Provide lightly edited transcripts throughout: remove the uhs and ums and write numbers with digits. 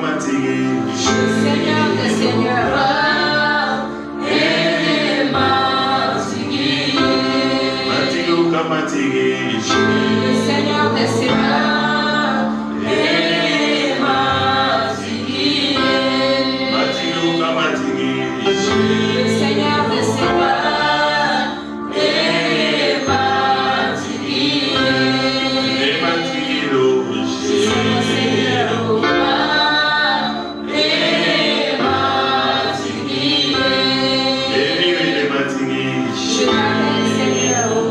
Seigneur des seigneurs, et Matigi. Le Seigneur des seigneurs, et Matigi. Le Seigneur des seigneurs, et Matigi. Seigneur,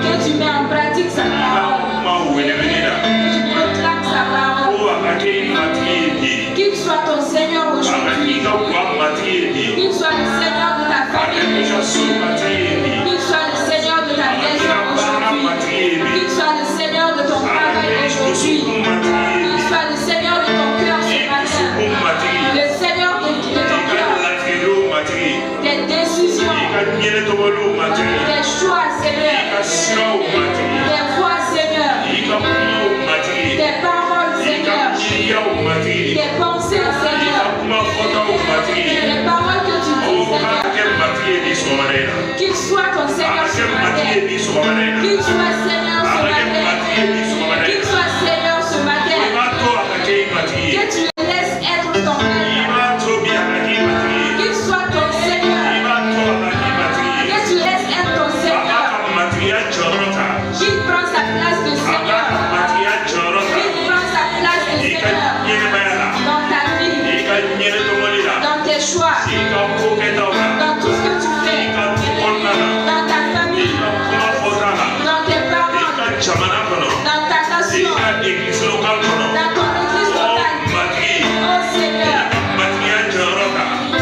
Que tu mets en pratique sa parole. Que tu proclames sa parole. Qu'il soit ton Seigneur aujourd'hui. Qu'il soit le Seigneur de ta famille. Qu'il soit le Seigneur de ta maison aujourd'hui. Qu'il soit le Seigneur de ton travail aujourd'hui. Qu'il soit le Seigneur de ton cœur ce matin. Le Seigneur de ton cœur. Tes décisions. Tes choix, Seigneur. Tes voix, Seigneur. Tes paroles, Seigneur. Tes pensées, Seigneur. Les paroles que tu dis, Seigneur. Qu'il soit ton Seigneur ce matin. Qu'il soit Seigneur ce matin. Qu'il soit Seigneur ce matin. Que tu le laisses être ton maître. Qu'il soit ton Seigneur. Que tu laisses être ton Seigneur. Qu'il prend sa place de Seigneur. Qu'il prend sa place de Seigneur. Dans ta vie. Dans tes choix. Dans tout ce que tu fais. Dans ta famille. Dans tes parents. Dans ta nation. Dans ton église locale. Oh Seigneur.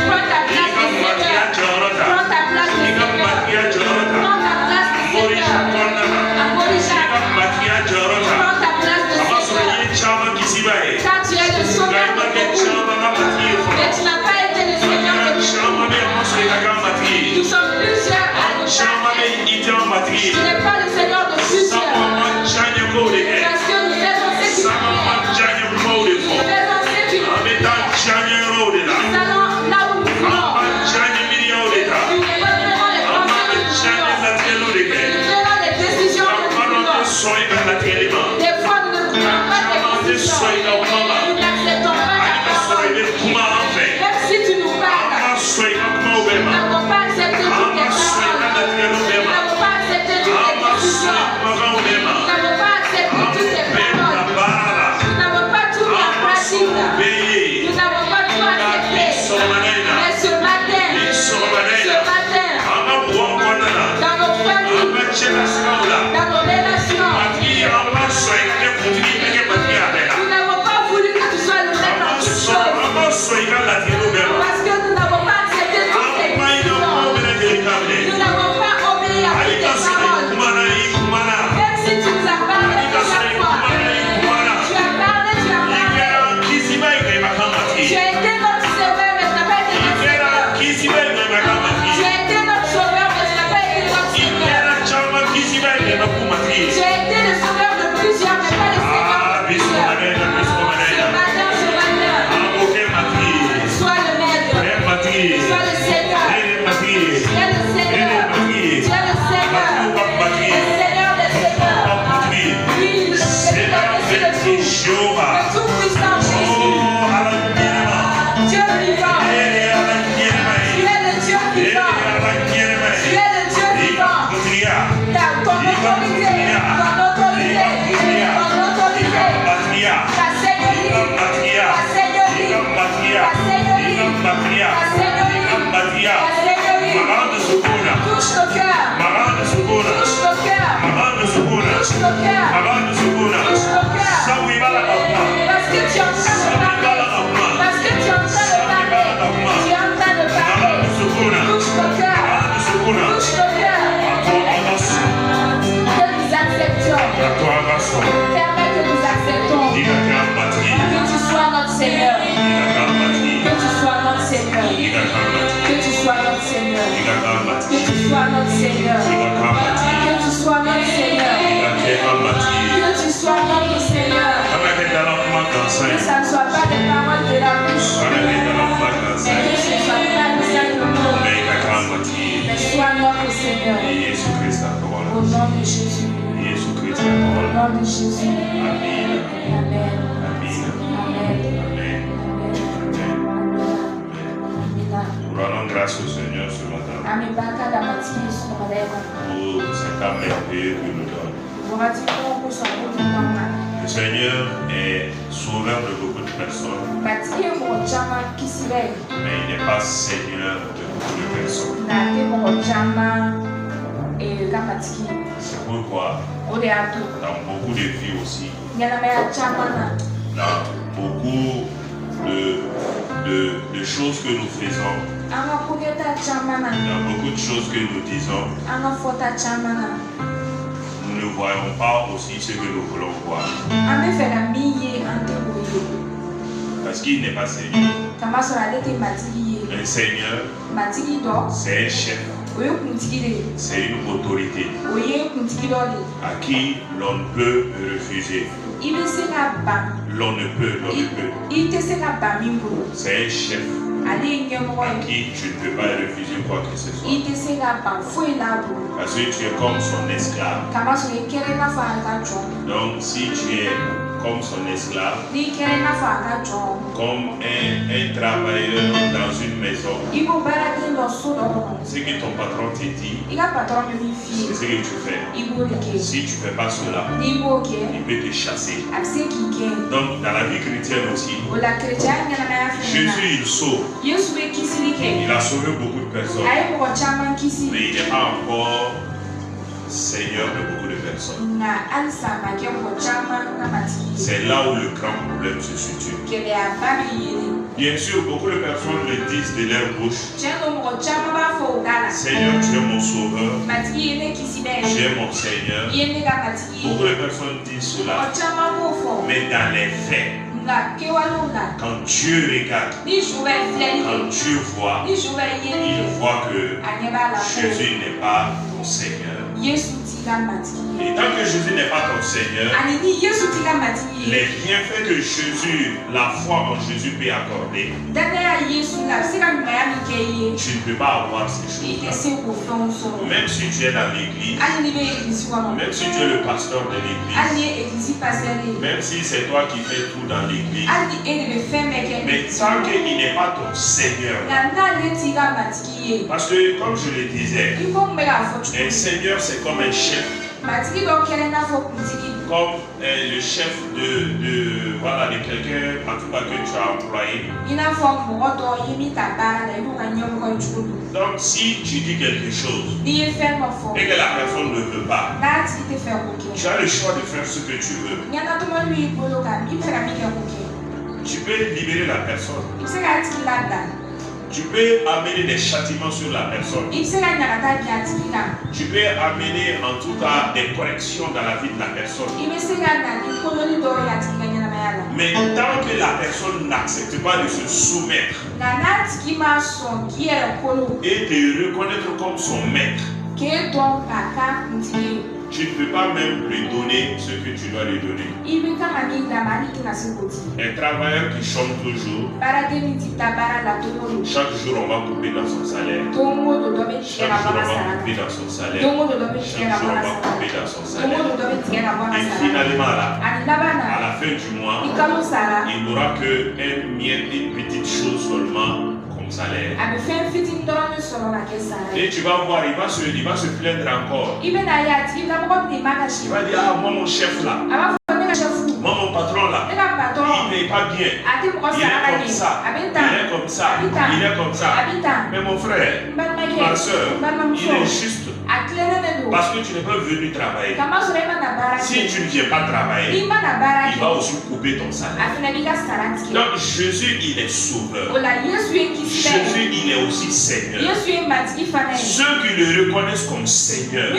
Prends ta place de Seigneur. Prends ta place de Seigneur. Prends ta place de Seigneur. Amorisha. Prends ta place de Seigneur. Car tu es le sauveur de beaucoup. Mais tu n'as pas été le Seigneur de beaucoup. Nous sommes plusieurs à nous chercher. Tu n'es pas le Seigneur de plusieurs. Parce que nous faisons ce qui nous plaît. Nous faisons ce qui nous plaît. Nous allons là où nous voulons. Nous reprenons les pensées que nous voulons. Nous prenons les décisions que nous voulons. Des fois nous ne prenons pas des décisions. Nous n'acceptons pas ta parole. Même si tu nous parles, nous n'avons pas accepté toutes tes paroles. Nous n'avons pas accepté toutes tes décisions. Nous n'avons pas accepté toutes tes paroles. Nous n'avons pas tout mis en pratique. Nous n'avons pas tout accepté. Mais ce matin, dans nos familles, dans nos relations, nous n'avons pas voulu que tu sois le maître en toutes choses. Parce que nous n'avons pas accepté toutes tes décisions. Nous n'avons pas obéi à toutes tes paroles. Même si tu nous as parlé plusieurs fois. Tu as parlé. Tu as été notre sauveur, mais tu n'as pas été notre Seigneur. Tu as été notre sauveur, mais tu n'as pas été notre Seigneur. Tu as été le sauveur de plusieurs, mais pas le Seigneur de plusieurs. Ce matin, sois le maître. Sois le Seigneur. Tu es le Seigneur. Tu es le Seigneur. Le Seigneur des Seigneurs. Oui, le Seigneur de tout. Le tout-puissant Jésus. Dieu vivant. Tu es le Dieu vivant. Tu es le Dieu vivant. Ton autorité. Ta seigneurie. Touche nos cœurs. Touche nos cœurs. Touche nos cœurs. Touche nos cœurs. Parce que tu es en train de parler. Parce que tu es en train de parler. Tu es en train de parler. Touche nos cœurs. Touche nos cœurs. Que nous acceptions. Permets que nous acceptons. Que tu sois notre Seigneur. Que tu sois notre Seigneur. Que tu sois notre Seigneur. Que tu sois notre Seigneur. Que tu sois notre Seigneur. Que tu sois notre Seigneur. Que ça ne soit pas des paroles de la bouche. Mais que ce ne soit pas le simplement. Mais sois notre Seigneur. Au nom de Jésus. Au nom de Jésus. Amen. Amen. Nous rendons grâce au Seigneur ce matin pour cet âme merveilleux que nous donne. Le Seigneur est sauveur de beaucoup de personnes, mais il n'est pas Seigneur de beaucoup de personnes. C'est pourquoi dans beaucoup de vies aussi, dans beaucoup de choses que nous faisons, dans beaucoup de choses que nous disons, nous ne voyons pas aussi ce que nous voulons voir. Parce qu'il n'est pas Seigneur. Un Seigneur, c'est un chef. C'est une autorité à qui l'on ne peut refuser. L'on ne peut. C'est un chef. à qui tu ne peux pas refuser quoi que ce soit. Parce que tu es comme son esclave. Donc si tu es comme son esclave, comme un travailleur dans une maison, ce que ton patron te dit, c'est ce que tu fais. Si tu ne fais pas cela, il peut te chasser. Donc dans la vie chrétienne aussi, Jésus il sauve. Il a sauvé beaucoup de personnes, mais il n'est pas encore Seigneur de beaucoup de personnes. C'est là où le grand problème se situe. Bien sûr, beaucoup de personnes le disent de leur bouche. Seigneur, tu es mon sauveur. Tu es mon Seigneur. Beaucoup de personnes disent cela. Mais dans les faits, quand Dieu regarde, quand Dieu voit, il voit que Jésus n'est pas ton Seigneur. Et tant que Jésus n'est pas ton Seigneur, les bienfaits que Jésus, la foi en Jésus peut accorder, tu ne peux pas avoir ces choses-là. Même si tu es dans l'église, même si tu es le pasteur de l'église, même si c'est toi qui fais tout dans l'église, mais tant qu'il n'est pas ton Seigneur, parce que comme je le disais, un Seigneur c'est comme un chef, comme le chef de quelqu'un en tout cas que tu as employé. Donc si tu dis quelque chose et que la personne ne veut pas, tu as le choix de faire ce que tu veux. Tu peux libérer la personne. Tu peux amener des châtiments sur la personne. Tu peux amener en tout cas des corrections dans la vie de la personne. Mais tant que la personne n'accepte pas de se soumettre et de reconnaître comme son maître, tu ne peux pas même lui donner ce que tu dois lui donner. Un travailleur qui chante toujours, chaque jour on va couper dans son salaire. Chaque jour on va couper dans son salaire. Chaque jour on va couper dans son salaire. Et finalement là, à la fin du mois, il n'aura qu'une petite chose seulement comme salaire. Et tu vas voir, il va se plaindre encore. Il va dire, ah moi mon chef là, moi mon patron là, il n'est pas bien. Il est comme ça, il est comme ça, il est comme ça. Mais mon frère, ma soeur, il est juste. Parce que tu n'es pas venu travailler. Si tu ne viens pas travailler, il va aussi couper ton salaire. Donc Jésus, il est sauveur. Jésus, il est aussi Seigneur. Ceux qui le reconnaissent comme Seigneur,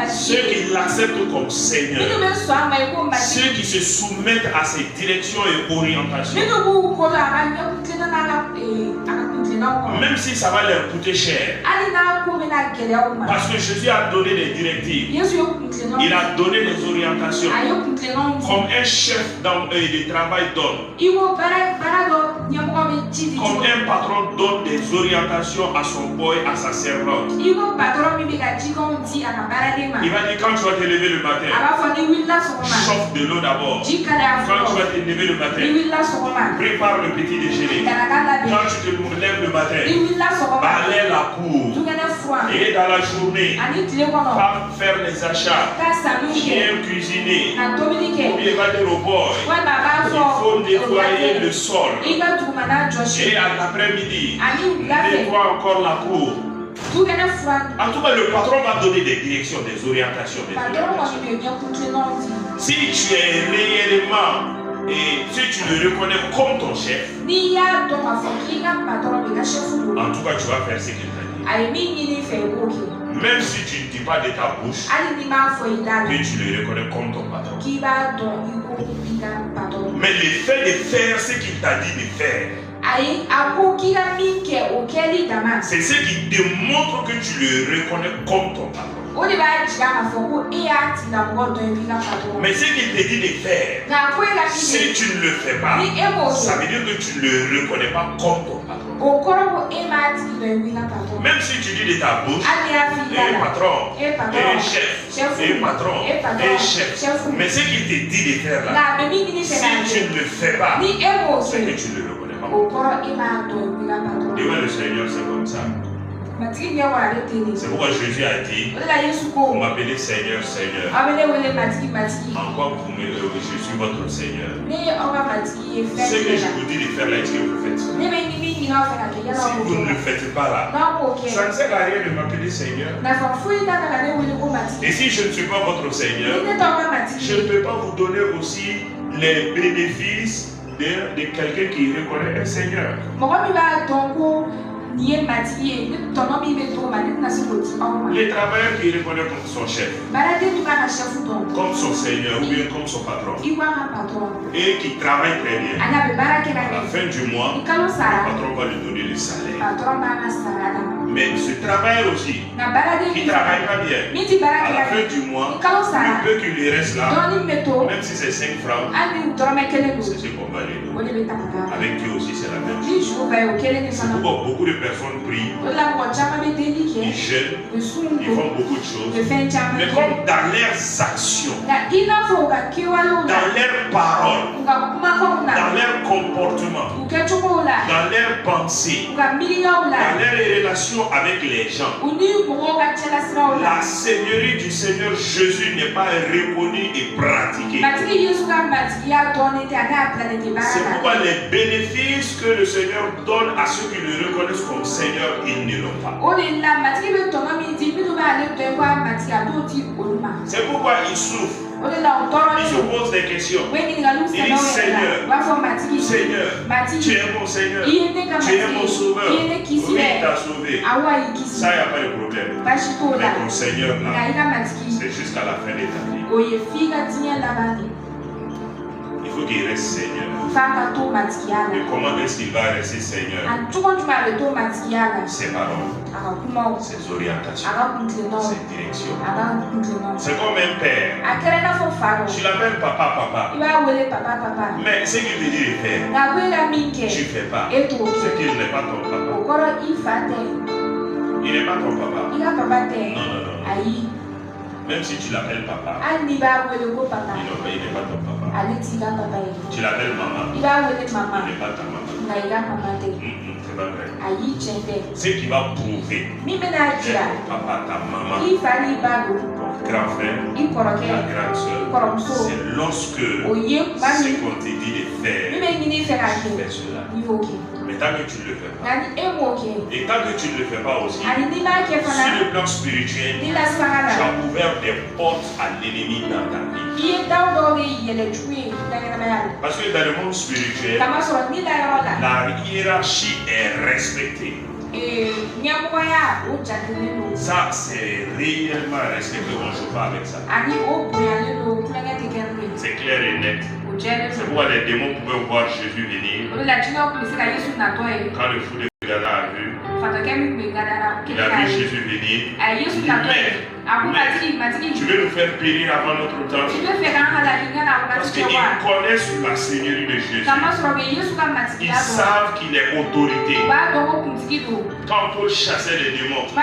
ceux qui l'acceptent comme Seigneur, ceux qui se soumettent à ses directions et orientations, même si ça va leur coûter cher, parce que Jésus a donné des directives, il a donné des orientations, comme un chef de travail donne, comme un patron donne des orientations à son boy, à sa servante. Il va dire quand tu vas te lever le matin, chauffe de l'eau d'abord. Quand tu vas te lever le matin, prépare le petit déjeuner. Quand tu te lèves le matin, balaye la cour. Et dans la journée, va faire les achats, viens cuisiner. Ou bien va dire au boy, il faut nettoyer le sol. Et à l'après-midi, nettoie encore la cour. En tout cas, le patron va donner des directions, des orientations. Si tu es réellement et si tu le reconnais comme ton chef, en tout cas, tu vas faire ce qu'il t'a dit. Même si tu ne dis pas de ta bouche que tu le reconnais comme ton patron. Mais le fait de faire ce qu'il t'a dit de faire, c'est ce qui démontre que tu le reconnais comme ton patron. Mais ce qu'il te dit de faire, si tu ne le fais pas, ça veut dire que tu ne le reconnais pas comme ton patron. Même si tu dis de ta bouche, patron, chef, patron, chef. Mais ce qu'il te dit de faire là, si tu ne le fais pas, c'est que tu ne le reconnais pas. Devant le Seigneur, c'est comme ça. C'est pourquoi Jésus a dit, vous m'appelez Seigneur, Seigneur. Encore pour me, je suis votre Seigneur. Ce que je vous dis de faire là, est-ce que vous faites ça? Si vous ne le faites pas là, ça ne sert à rien de m'appeler Seigneur. Et si je ne suis pas votre Seigneur, je ne peux pas vous donner aussi les bénéfices de quelqu'un qui reconnaît un Seigneur. Les travailleurs qui reconnaissent comme son chef, comme son seigneur ou bien comme son patron, et qui travaillent très bien, à la fin du mois, le patron va lui donner le salaire. Mais ce travail aussi, qui ne travaille pas bien, à la fin du mois, le peu qui lui reste là, même si c'est 5 francs, c'est ce qu'on va lui donner. Avec Dieu aussi, c'est la même chose. C'est pourquoi beaucoup de personnes prient, ils jeûnent, ils font beaucoup de choses, mais comme dans leurs actions, dans leurs paroles, dans leurs comportements, dans leurs pensées, dans leurs relations avec les gens, la Seigneurie du Seigneur Jésus n'est pas reconnue et pratiquée. C'est pourquoi les bénéfices que le Seigneur donne à ceux qui le reconnaissent comme Seigneur, ils ne l'ont pas. C'est pourquoi il souffre. Il se pose des questions. Il dit Seigneur, Seigneur, tu es mon Seigneur, tu es mon sauveur. Oui, il t'a sauvé. Ça, il n'y a pas de problème. Mais ton Seigneur, là, c'est jusqu'à la fin de ta vie. Il faut qu'il reste Seigneur. Mais comment est-ce qu'il va rester Seigneur? Ses paroles, ses orientations, ses directions. C'est comme un père. Tu l'appelles papa, papa. Mais ce qu'il te dit de faire, tu ne fais pas. C'est qu'il n'est pas ton papa. Il n'est pas ton papa. Non, non, non. Même si tu l'appelles papa, il n'est pas ton papa. Tu l'appelles maman, il n'est pas ta maman. C'est pas vrai. Ce qui va prouver d'être papa, ta maman, ton grand frère, ta grande soeur, c'est lorsque ce qu'on te dit de faire, tu fais cela. Mais tant que tu ne le fais pas, et tant que tu ne le fais pas aussi, sur le plan spirituel, tu as ouvert des portes à l'ennemi dans ta vie. Parce que dans le monde spirituel, la hiérarchie est respectée. Ça, c'est réellement respecté. On ne joue pas avec ça. C'est clair et net. C'est pourquoi les démons pouvaient voir Jésus venir. Quand le fou de Gadara a vu, il a vu Jésus venir. Mais tu veux nous faire périr avant notre temps. Parce qu'ils connaissent la Seigneurie de Jésus. Ils savent qu'il est autorité. Quand Paul chassait les démons, les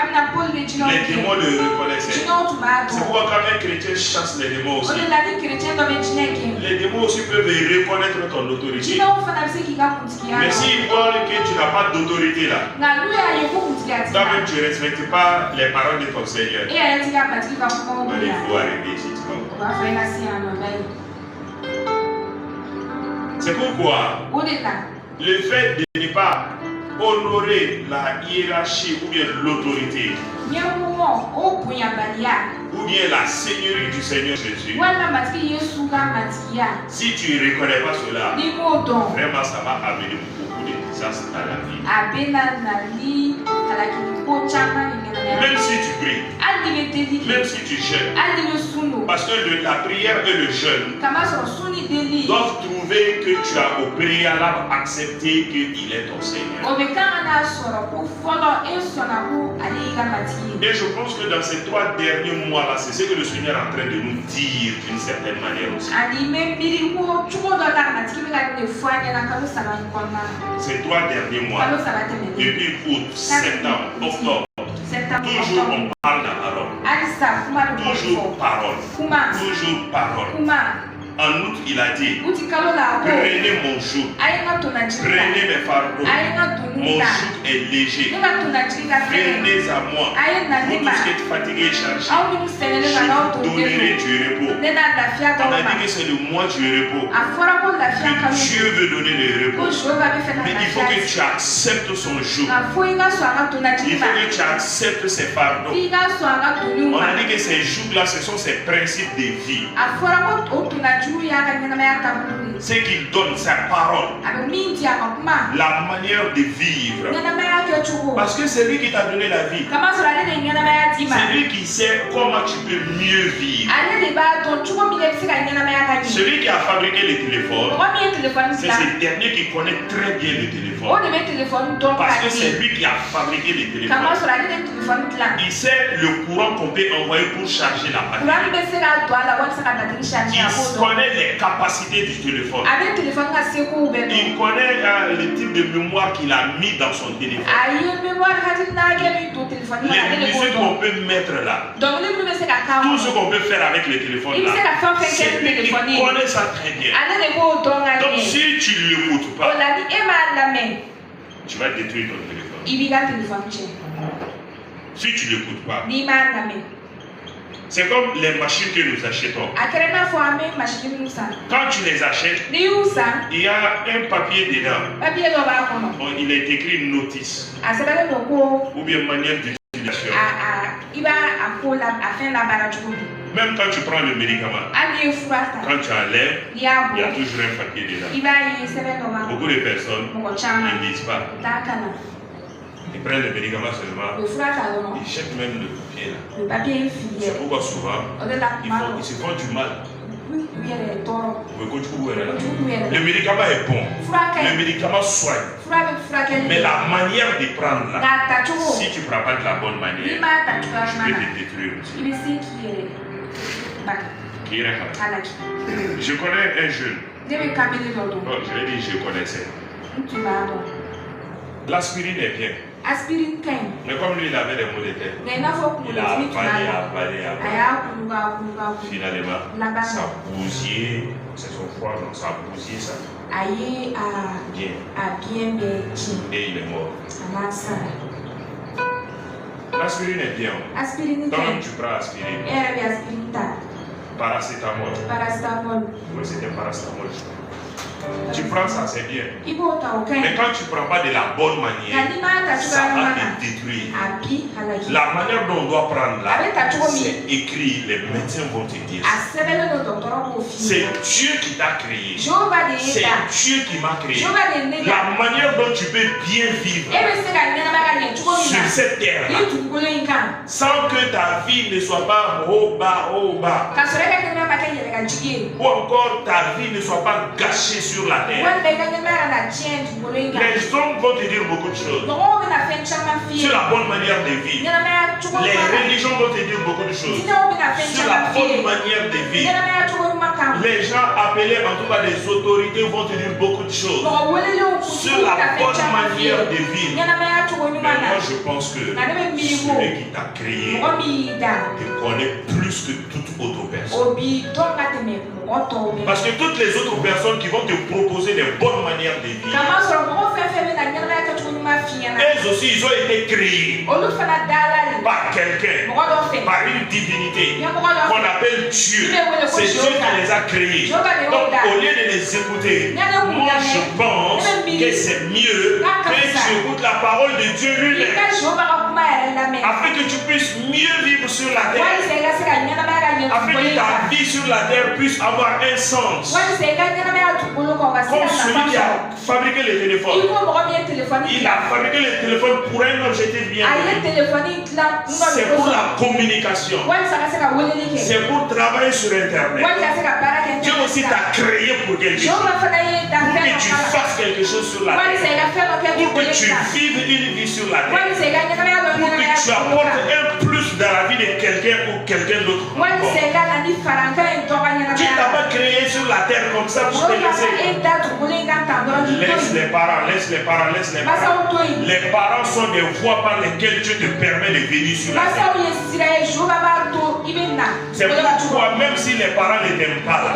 démons le reconnaissaient. C'est pourquoi quand un chrétien chasse les démons aussi, les démons aussi peuvent reconnaître ton autorité. Mais s'ils voient que tu n'as pas d'autorité là, toi-même tu ne respectes pas les paroles de ton Seigneur, il faut arrêter ici, tu vas voir. C'est pourquoi le fait de ne pas honorer la hiérarchie ou bien l'autorité ou bien la Seigneurie du Seigneur Jésus, si tu ne reconnais pas cela, vraiment ça va amener beaucoup de désastres dans la vie. Même si tu pries, même si tu jeûnes, parce que la prière et le jeûne doivent trouver que tu as au préalable accepté qu'il est ton Seigneur. Et je pense que dans ces 3 derniers mois-là, c'est ce que le Seigneur est en train de nous dire d'une certaine manière aussi. Ces 3 derniers mois, depuis août, septembre, octobre, toujours on parle de la parole. Toujours parole. Toujours parole. En août, il a dit, prenez mon joug, prenez mes fardeaux, mon joug est léger, venez à moi, vous tous qui êtes fatigués et chargés, je vous donnerai du repos. On a dit que c'est le mois du repos, que Dieu veut donner le repos, mais il faut que tu acceptes son joug, il faut que tu acceptes ses fardeaux. On a dit que ces jougs-là, ce sont ses principes de vie. Ce qu'il donne, sa parole, la manière de vivre. Parce que c'est lui qui t'a donné la vie. C'est lui qui sait comment tu peux mieux vivre. Celui qui a fabriqué les téléphones, c'est ce dernier qui connaît très bien le téléphone. Parce que c'est lui qui a fabriqué les téléphones. Il sait le courant qu'on peut envoyer pour charger la batterie. Il connaît les capacités du téléphone. Il connaît le type de mémoire qu'il a mis dans son téléphone. Les musiques qu'on peut mettre là. Tout ce qu'on peut faire avec le téléphone là. C'est lui qui connaît ça très bien. Donc si tu ne l'écoutes pas, tu vas détruire ton téléphone. Si tu ne l'écoutes pas, c'est comme les machines que nous achetons. Quand tu les achètes, il y a un papier dedans. Il est écrit notice. Ou bien manière d'utilisation. Même quand tu prends le médicament, quand tu enlèves, il y a toujours un papier dedans. Beaucoup de personnes ne lisent pas. Ils prennent le médicament seulement, ils jettent même le papier là. C'est pourquoi souvent, ils se font du mal. Le médicament est bon, le médicament soigne. Mais la manière de prendre là, si tu ne prends pas de la bonne manière, tu peux te détruire aussi. Je connais un jeune. Je vais dire je connaissais. L'aspirine est bien. Mais comme lui il avait des maux de tête, il a avalé. Finalement, ça bousillé, c'est son foie, donc ça a bousillé ça. Bien. Et il est mort. L'aspirine est bien. Toi-même tu prends aspirine. Paracétamol. Oui, c'était paracétamol. Tu prends ça, c'est bien. Mais quand tu ne prends pas de la bonne manière, ça va te détruire. La manière dont on doit prendre là, c'est écrit, les médecins vont te dire. C'est Dieu qui t'a créé. C'est Dieu qui m'a créé. La manière dont tu peux bien vivre sur cette terre là, sans que ta vie ne soit pas haut bas, ou encore ta vie ne soit pas gâchée sur la terre. Les hommes vont te dire beaucoup de choses sur la bonne manière de vivre. Les religions vont te dire beaucoup de choses sur la bonne manière de vivre. Les gens appelés en tout cas des autorités vont te dire beaucoup de choses sur la bonne manière de vivre. Mais moi je pense que celui qui t'a créé te connaît plus que toute autre personne. Parce que toutes les autres personnes qui vont te proposer des bonnes manières de vivre, elles aussi ils ont été créées par quelqu'un, par une divinité qu'on appelle Dieu. C'est Dieu qui les a créés. Donc au lieu de les écouter, moi je pense que c'est mieux que tu écoutes la parole de Dieu lui-même. Afin que tu puisses mieux vivre sur la terre. Afin que ta vie sur la terre puisse avoir un sens. Comme celui qui a fabriqué les téléphones. Il a fabriqué les téléphones pour un objectif bien donné. C'est pour la communication. C'est pour travailler sur Internet. Dieu aussi t'a créé pour quelque chose. Pour que tu fasses quelque chose sur la terre. Pour que tu vives une vie sur la terre. Pour que tu apportes un plus dans la vie de quelqu'un ou quelqu'un d'autre. Tu n'as pas créé sur la terre comme ça pour te laisser. Laisse les parents. Les parents sont des voies par lesquelles Dieu te permet de venir sur la terre. C'est pourquoi même si les parents ne t'aiment pas là,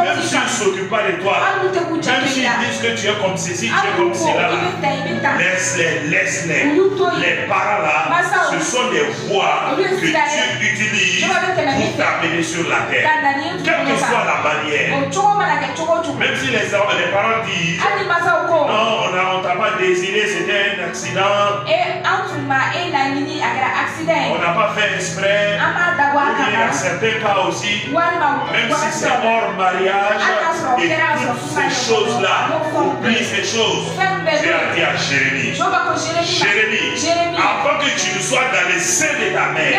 même s'ils ne s'occupent pas de toi, même s'ils disent que tu es comme ceci, tu es comme cela là, laisse-les. Les parents là, ce sont des voies que Dieu utilise pour t'amener sur la terre. Quelle que soit la manière. Même si les parents disent non, on t'a pas désiré, c'était un accident. On n'a pas fait exprès. Il y a certains cas aussi, même si c'est hors mariage, et toutes ces choses-là, oublie ces choses. Dieu a dit à Jérémie, avant que tu ne sois dans le sein de ta mère,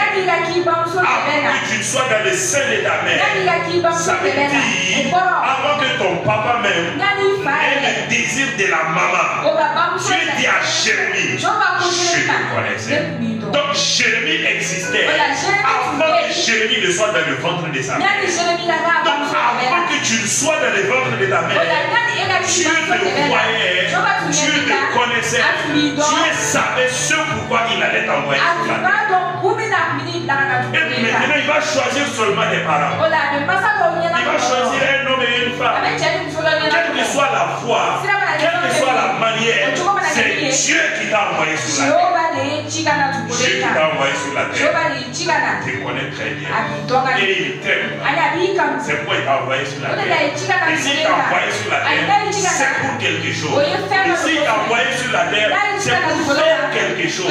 ça veut dire, avant que ton papa même ait le désir de la maman, Dieu dit à Jérémie, je te connaissais. Donc Jérémie existait avant que Jérémie ne soit dans le ventre de sa mère. Donc avant que tu ne sois dans le ventre de ta mère, Dieu te voyait, Dieu te connaissait, Dieu savait ce pourquoi il allait t'envoyer sur la terre. Et maintenant il va choisir seulement des parents. Il va choisir un homme et une femme. Quelle que soit la foi, quelle que soit la manière, c'est Dieu qui t'a envoyé sur la terre. Dieu qui t'a envoyé sur la terre. Tu connais très bien. Et il t'aime. C'est pourquoi il t'a envoyé sur la terre. Et s'il t'a envoyé sur la terre, c'est pour quelque chose. Et s'il t'a envoyé sur la terre, c'est pour faire quelque chose.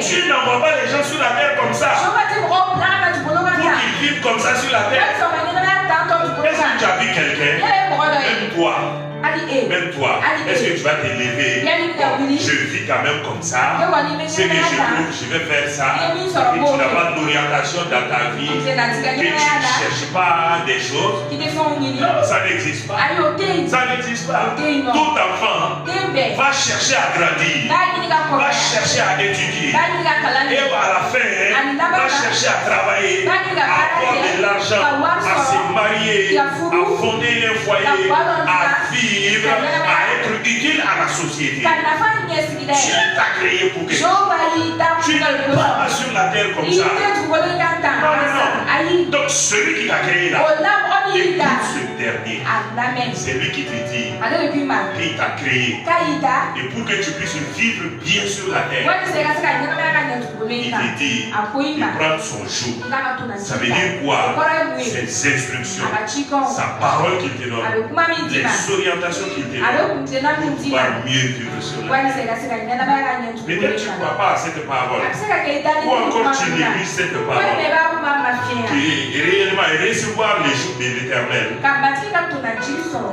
Tu n'envoies pas les gens sur la terre comme ça. Pour qu'ils vivent comme ça sur la terre. Est-ce que tu as vu quelqu'un, même toi, est-ce que tu vas te lever? Je vis quand même comme ça. Ce que je trouve, je vais faire ça. Et tu n'as pas d'orientation dans ta vie. Que tu ne cherches pas des choses. Non, ça n'existe pas. Ça n'existe pas. Tout enfant va chercher à grandir. Va chercher à étudier. Et à la fin, va chercher à travailler, à avoir de l'argent, à se marier, à fonder un foyer, à vivre, à être utile à la société. Dieu t'a créé pour quelque chose. Tu n'es pas sur la terre comme ça. Non. Donc celui qui t'a créé là, écoute ce dernier. C'est lui qui te dit qu'il t'a créé. Et pour que tu puisses vivre bien sur la terre, il te dit de prendre son joug. Ça veut dire quoi? Ses instructions, sa parole qu'il te donne, les orientations qu'il te donne, pour pouvoir mieux vivre sur la terre. Peut-être tu ne crois pas à cette parole, ou encore tu négliges cette parole, qui est réellement recevoir les jours de l'Éternel,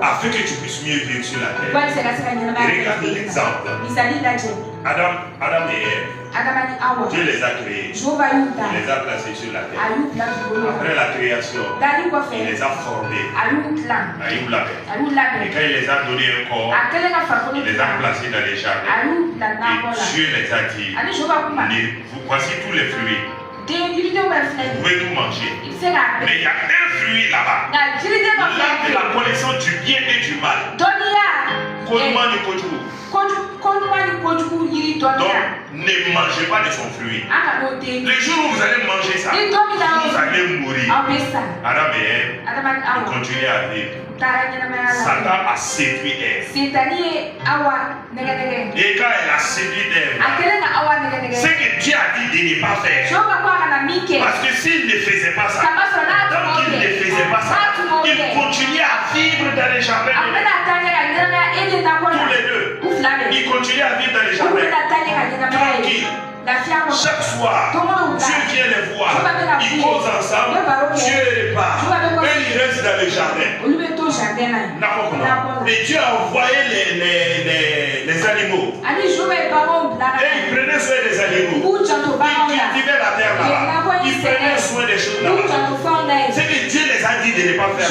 afin que tu puisses mieux vivre sur la terre. Et regarde l'exemple. Adam et Ève, Dieu les a créés, il les a placés sur la terre. Après la création, il les a formés. Et quand il les a donné un corps, il les a placés dans les jardins. Et Dieu les a dit, voici tous les fruits. Vous pouvez tout manger. Mais il y a un fruit là-bas. L'arbre de la connaissance du bien et du mal. Donc, ne mangez pas de son fruit. Le jour où vous allez manger ça, vous allez mourir. Adam et Ève ont continué à vivre. Satan a séduit Ève. Et quand elle a séduit Ève, ce que Dieu a dit de ne pas faire. Parce que s'il ne faisait pas ça, donc il ne faisait pas ça, il continuait à vivre dans les jardins. Tous Il continue à vivre dans les jardins. Tranquille. Chaque soir, Dieu vient les voir. Ils causent ensemble. Dieu les parle. Eux, ils restent dans le jardin. Et Dieu a envoyé les animaux. Et ils prenaient soin des animaux. Ils cultivaient la terre là-bas. Ils prenaient soin des choses là-bas. C'est que Dieu les a dit de ne pas faire.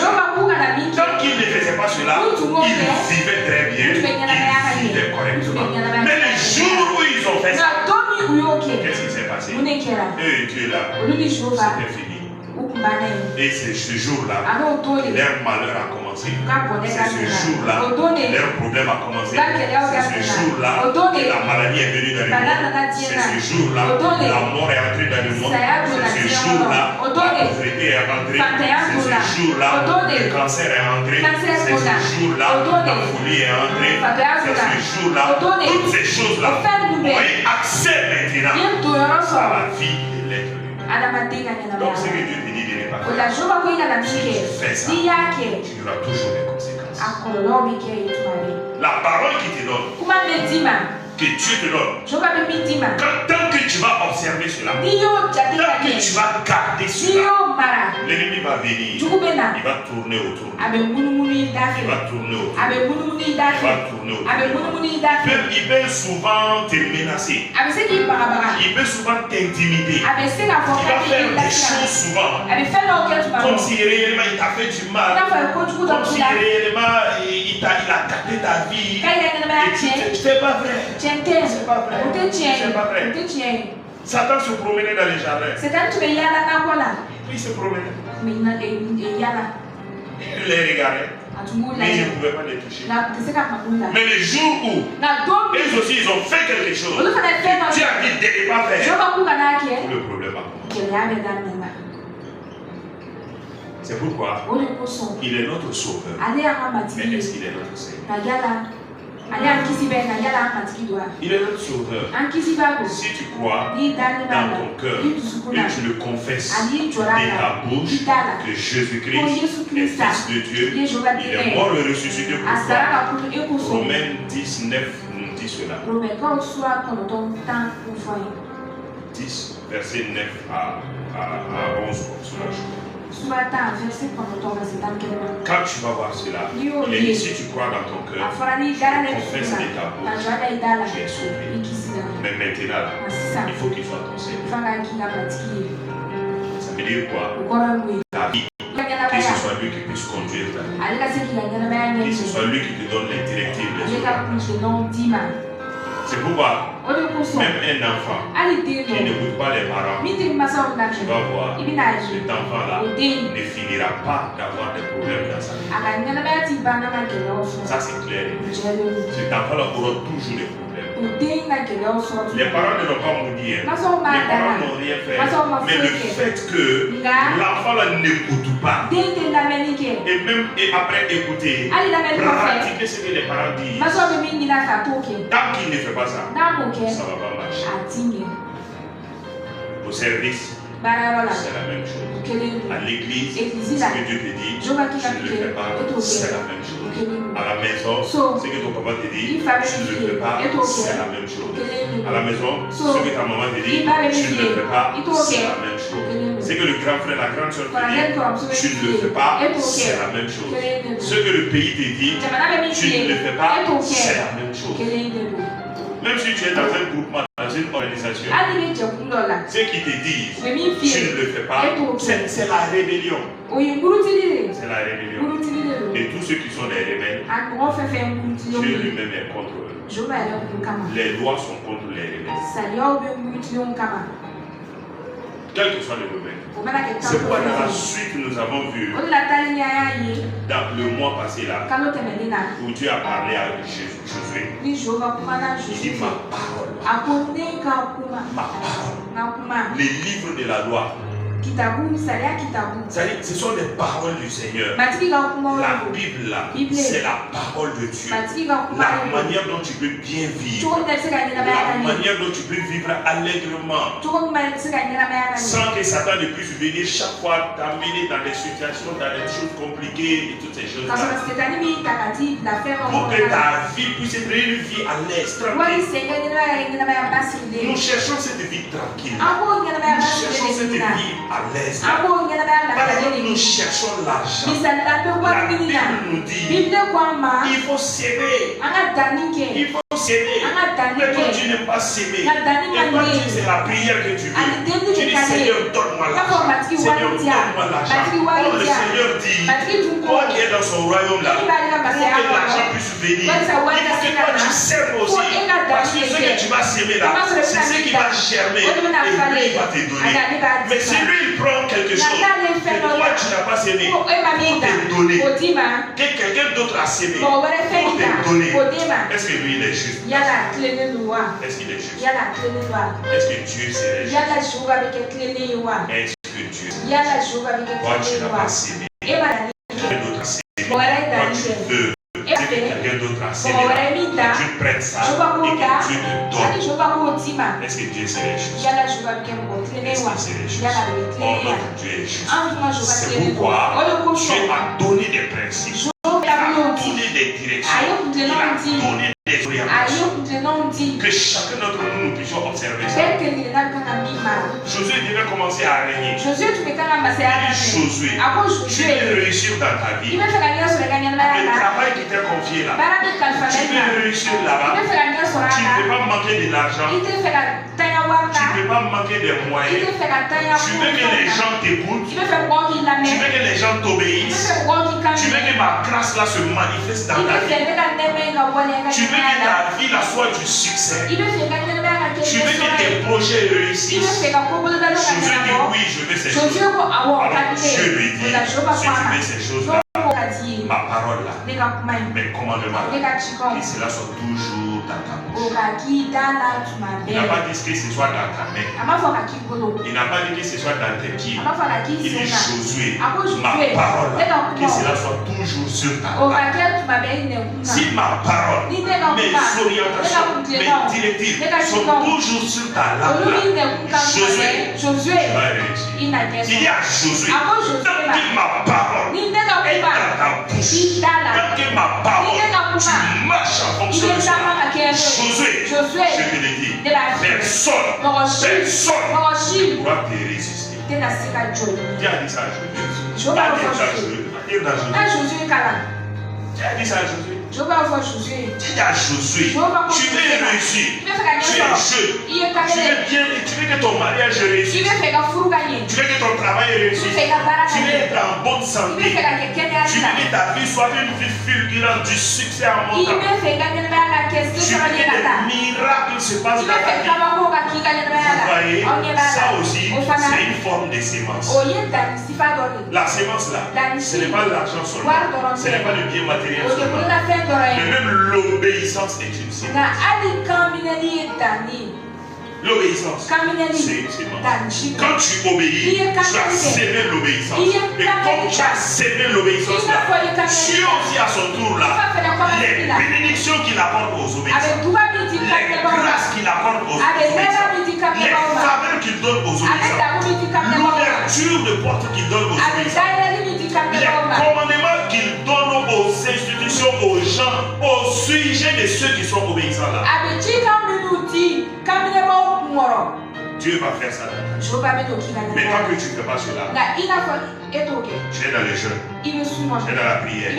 Tant qu'ils ne faisaient pas cela, ils vivaient très bien. Ils vivaient correctement. Mais le jour où ils ont fait ça, qu'est-ce qui s'est passé? Eux, Dieu là, c'était fini. Et c'est ce jour-là, leur malheur a commencé. C'est ce jour-là, leur problème a commencé. C'est ce jour-là que la maladie est venue dans le monde. C'est ce jour-là la mort est entrée dans le monde. C'est ce jour-là la pauvreté est entrée. C'est ce jour-là le cancer est entré. C'est ce jour-là la folie est entrée. C'est ce jour-là toutes ces choses-là ont eu accès maintenant à la vie de l'être humain. Donc ce que Dieu te dit de ne pas faire, si tu fais ça, tu auras toujours des conséquences. La parole qui te donne, que Dieu te donne, tant que tu vas observer cela, tant que tu vas garder cela, l'ennemi va venir, il va tourner autour. Il va tourner autour. Il va tourner autour. Il peut souvent te menacer. Il peut souvent t'intimider. Il va faire des choses souvent comme si réellement il t'a fait du mal, comme si réellement il a gâté ta vie. Et c'est pas vrai. C'est pas vrai. C'est pas vrai. Satan se promenait dans les jardins. Il se promenait. Il les regardait. Mais il ne pouvait pas les toucher. Mais le jour où eux aussi ils ont fait quelque chose, Dieu a dit de ne pas faire, tout le problème a commencé. C'est pourquoi il est notre sauveur. Mais est-ce qu'il est notre Seigneur? Il est notre sauveur. Si tu crois dans ton cœur et tu le confesses de ta bouche que Jésus-Christ est Fils de Dieu, il est mort et ressuscité pour toi. Romains 19 nous dit cela. 10, verset 9 à 11 pour cela. Quand tu vas voir cela, il est dit si tu crois dans ton cœur, tu confesses de ta bouche, tu es sauvé. Mais maintenant, là, il faut qu'il soit ton Seigneur. Ça veut dire quoi? Ta vie, que ce soit lui qui puisse conduire ta vie, que ce soit lui qui te donne les directives. C'est pourquoi même un enfant qui n'écoute pas les parents, tu vas voir, cet enfant-là ne finira pas d'avoir des problèmes dans sa vie. Ça c'est clair. Cet enfant-là aura toujours des problèmes. Les parents ne l'ont pas maudit. Les parents n'ont rien fait. Mais le fait que l'enfant n'écoute pas, et après écouter, pratiquer ce que les parents disent, tant qu'il ne fait pas ça, ça ne va pas marcher. Au service, c'est la même chose. À l'église, ce que Dieu te dit, tu ne le fais pas, c'est la même chose. À la maison, ce que ton papa te dit, tu ne le fais pas, c'est la même chose. À la maison, ce que ta maman te dit, tu ne le fais pas, c'est la même chose. Ce que le grand frère, la grande soeur te dit, tu ne le fais pas, c'est la même chose. Ce que le pays te dit, tu ne le fais pas, c'est la même chose. Même si tu es dans un groupement, dans une organisation, ce qu'ils te disent, tu ne le fais pas, c'est la rébellion. C'est la rébellion. Et tous ceux qui sont des rebelles, Dieu lui-même est contre eux. Les lois sont contre les rebelles. Quel que soit le domaine. C'est pourquoi dans la suite nous avons vu, dans le mois passé là, où Dieu a parlé à Josué, il dit ma parole, les livres de la loi Ce sont les paroles du Seigneur. La Bible, là, c'est la parole de Dieu. La manière dont tu peux bien vivre. La manière dont tu peux vivre allègrement. Sans que Satan ne puisse venir chaque fois t'amener dans des situations, dans des choses compliquées et toutes ces choses-là. Pour que ta vie puisse être une vie à l'aise, tranquille. Nous cherchons cette vie tranquille. Nous cherchons cette vie à l'aise. Par exemple, nous cherchons l'argent. La Bible nous dit il faut s'aimer. Il faut s'aimer. Mais quand tu n'aimes pas s'aimer, et quand c'est la prière que tu veux, tu dis Seigneur, donne-moi l'argent. Seigneur, donne-moi l'argent. Quand le Seigneur dit, toi qui es dans son royaume là, pour que l'argent puisse venir, il faut que toi tu sèmes aussi. Parce que ce que tu vas s'aimer là, c'est ce qui va germer et lui il va te donner. Mais si lui il prend quelque chose que toi tu n'as pas sémé pour te donner, que quelqu'un d'autre a sémé pour te donner, est-ce que lui il est juste? Est-ce qu'il est juste? Est-ce que Dieu serait juste? Est-ce que Dieu toi tu n'as pas sémé, quelqu'un d'autre a sémé, toi tu veux que quelqu'un d'autre a sémé, que Dieu prenne ça et que Dieu te donne. Est-ce que Dieu serait juste? Est-ce qu'il serait juste? Oh notre Dieu est juste. C'est pourquoi Dieu a donné des principes, il a donné des directions, il a donné des orientations que chacun d'entre nous puissions observer ça. Josué devait commencer à régner. Il dit Josué, tu veux réussir dans ta vie. Le travail qui t'est confié là, tu veux réussir là-bas. Tu ne peux pas manquer de l'argent. Tu ne peux pas manquer des moyens. Tu veux que les gens t'écoutent. Tu veux que les gens t'obéissent. Tu veux que ma grâce là se manifeste dans ta vie. Tu veux que ta vie là soit du succès. Tu veux que tes projets réussissent. Josué dit oui, je veux ces choses. Alors Dieu lui dit, si tu veux ces choses là, ma parole là, mes commandements là, que cela soit toujours dans ta bouche. Il n'a pas dit que ce soit dans ta main. Il n'a pas dit que ce soit dans tes pieds. Il dit Josué, ma parole là, que cela soit toujours sur ta langue. Si ma parole, mes orientations, mes directives sont toujours sur ta langue là, Josué, tu vas réussir. Il dit à Josué, tant que ma parole est dans ta bouche, tant que ma parole, tu marches en fonction de ça. Josué, je te le dis, personne ne pourra te résister. Qui a dit ça à Josué? Qui a dit ça à Josué? Dis à Josué, tu veux réussir, tu es jeune, tu veux que ton mariage réussisse, tu veux que ton travail réussisse, tu veux être en bonne santé, tu veux que ta vie soit une vie fulgurante, du succès en montant, tu veux que des miracles se passent dans ta vie. Vous voyez, ça aussi, c'est une forme de sémence. La sémence là, ce n'est pas l'argent seulement, ce n'est pas le bien matériel seulement. Mais même l'obéissance est une sémence. L'obéissance, c'est une sémence. Quand tu obéis, tu as sémé l'obéissance. Et comme tu as sémé l'obéissance là, Dieu aussi à son tour là, les bénédictions qu'il apporte aux obéissants, les grâces qu'il apporte aux obéissants, les faveurs qu'il donne aux obéissants, l'ouverture de portes qu'il donne aux obéissants, les commandements qu'il donne aux institutions, aux gens, au sujet de ceux qui sont obéissants là. Dieu va faire ça dans ta vie. Mais tant que tu ne fais pas cela, tu es dans le jeûne, tu es dans la prière.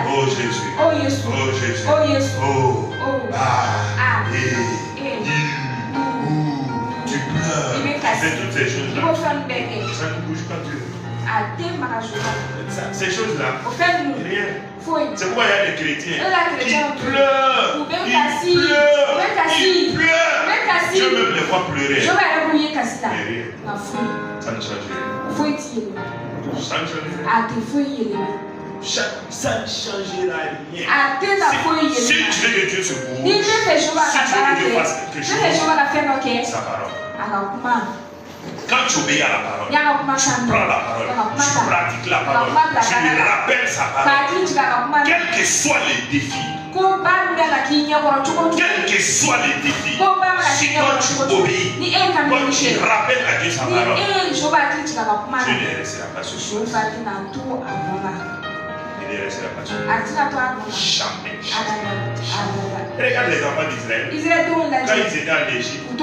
Oh Jésus, oh Jésus, oh Jésus, oh, tu pleures, tu fais toutes ces choses-là. Ça ne bouge pas Dieu. Ces choses-là, rien. C'est pourquoi il y a des chrétiens qui pleurent, ils pleurent. Dieu même les voit pleurer. Mais rien. Ça ne change rien. Ça ne change rien. Ça ne changera rien. Si tu veux que Dieu se bouge, si tu veux que Dieu fasse quelque chose, sa parole. Quand tu obéis à la parole, tu prends la parole, tu pratiques la parole, tu lui rappelles sa parole. Quels que soient les défis, quels que soient les défis, si toi tu obéis, toi tu rappelles à Dieu sa parole, Dieu ne restera pas sur soi. Il ne restera pas sur soi. Jamais. Regarde les enfants d'Israël. Quand ils étaient en Égypte,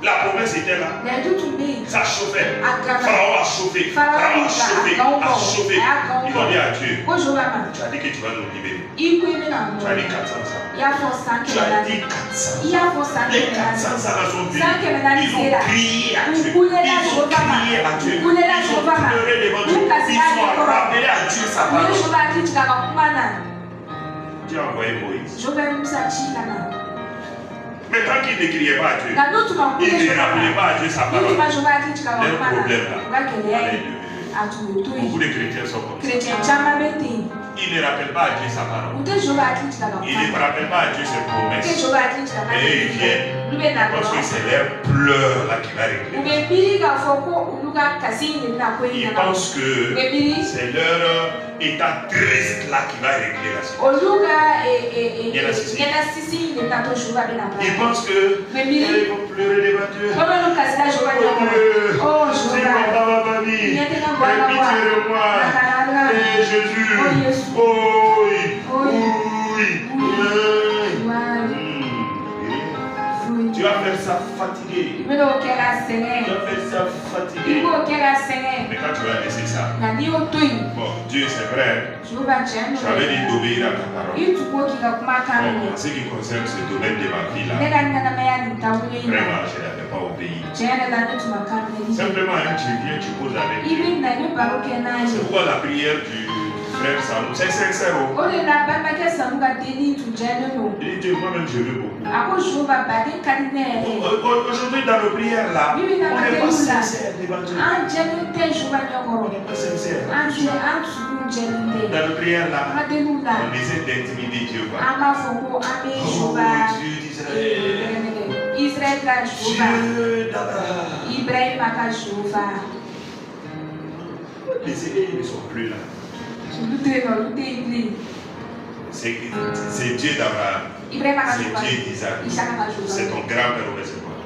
la promesse était là. Ça chauffait. Pharaon a chauffé. Pharaon a chauffé. Ils ont dit à Dieu, tu as dit que tu vas nous libérer. Tu as dit 400 ans. Tu as dit 400. Les 400 ans sont venus. Ils ont crié à Dieu. Ils ont crié à Dieu. Ils ont pleuré devant Dieu. Ils ont rappelé à Dieu sa parole. Dieu a envoyé Moïse. Mais tant qu'il ne criait pas à Dieu, il ne rappelait pas à Dieu sa parole. Le problème là, beaucoup de chrétiens sont comme ça. Il ne rappelle pas à Dieu sa parole. Il ne rappelle pas à Dieu ses promesses. Et ils viennent parce que c'est leur pleurs là qui va régler. Ils pensent que c'est leur état triste là qui va régler la situation. Ils pensent que ils vont pleurer devant Dieu. Oh Jésus, papa ma famille, pitié de moi. Et Jésus, tu vas faire ça fatigué. Tu vas faire ça fatigué. Mais quand tu vas laisser ça, bon, Dieu c'est vrai, tu avais dit d'obéir à ta parole. Bon, en ce qui concerne ce domaine de ma vie là, vraiment je n'avais pas obéi. Simplement, tu viens, tu poses avec Dieu. C'est pourquoi la prière du frère Salou, c'est sincère. Il dit moi-même je veux beaucoup. Aujourd'hui dans nos prières là, on n'est pas sincère devant Dieu. On n'est pas sincère. Dans nos prières là, on essaie d'intimider Dieu. Oh Dieu d'Israël. Dieu d'Abraham. Les aînés ne sont plus là. C'est Dieu d'Abraham. C'est Dieu d'Isaac. C'est ton grand-père au réservoir.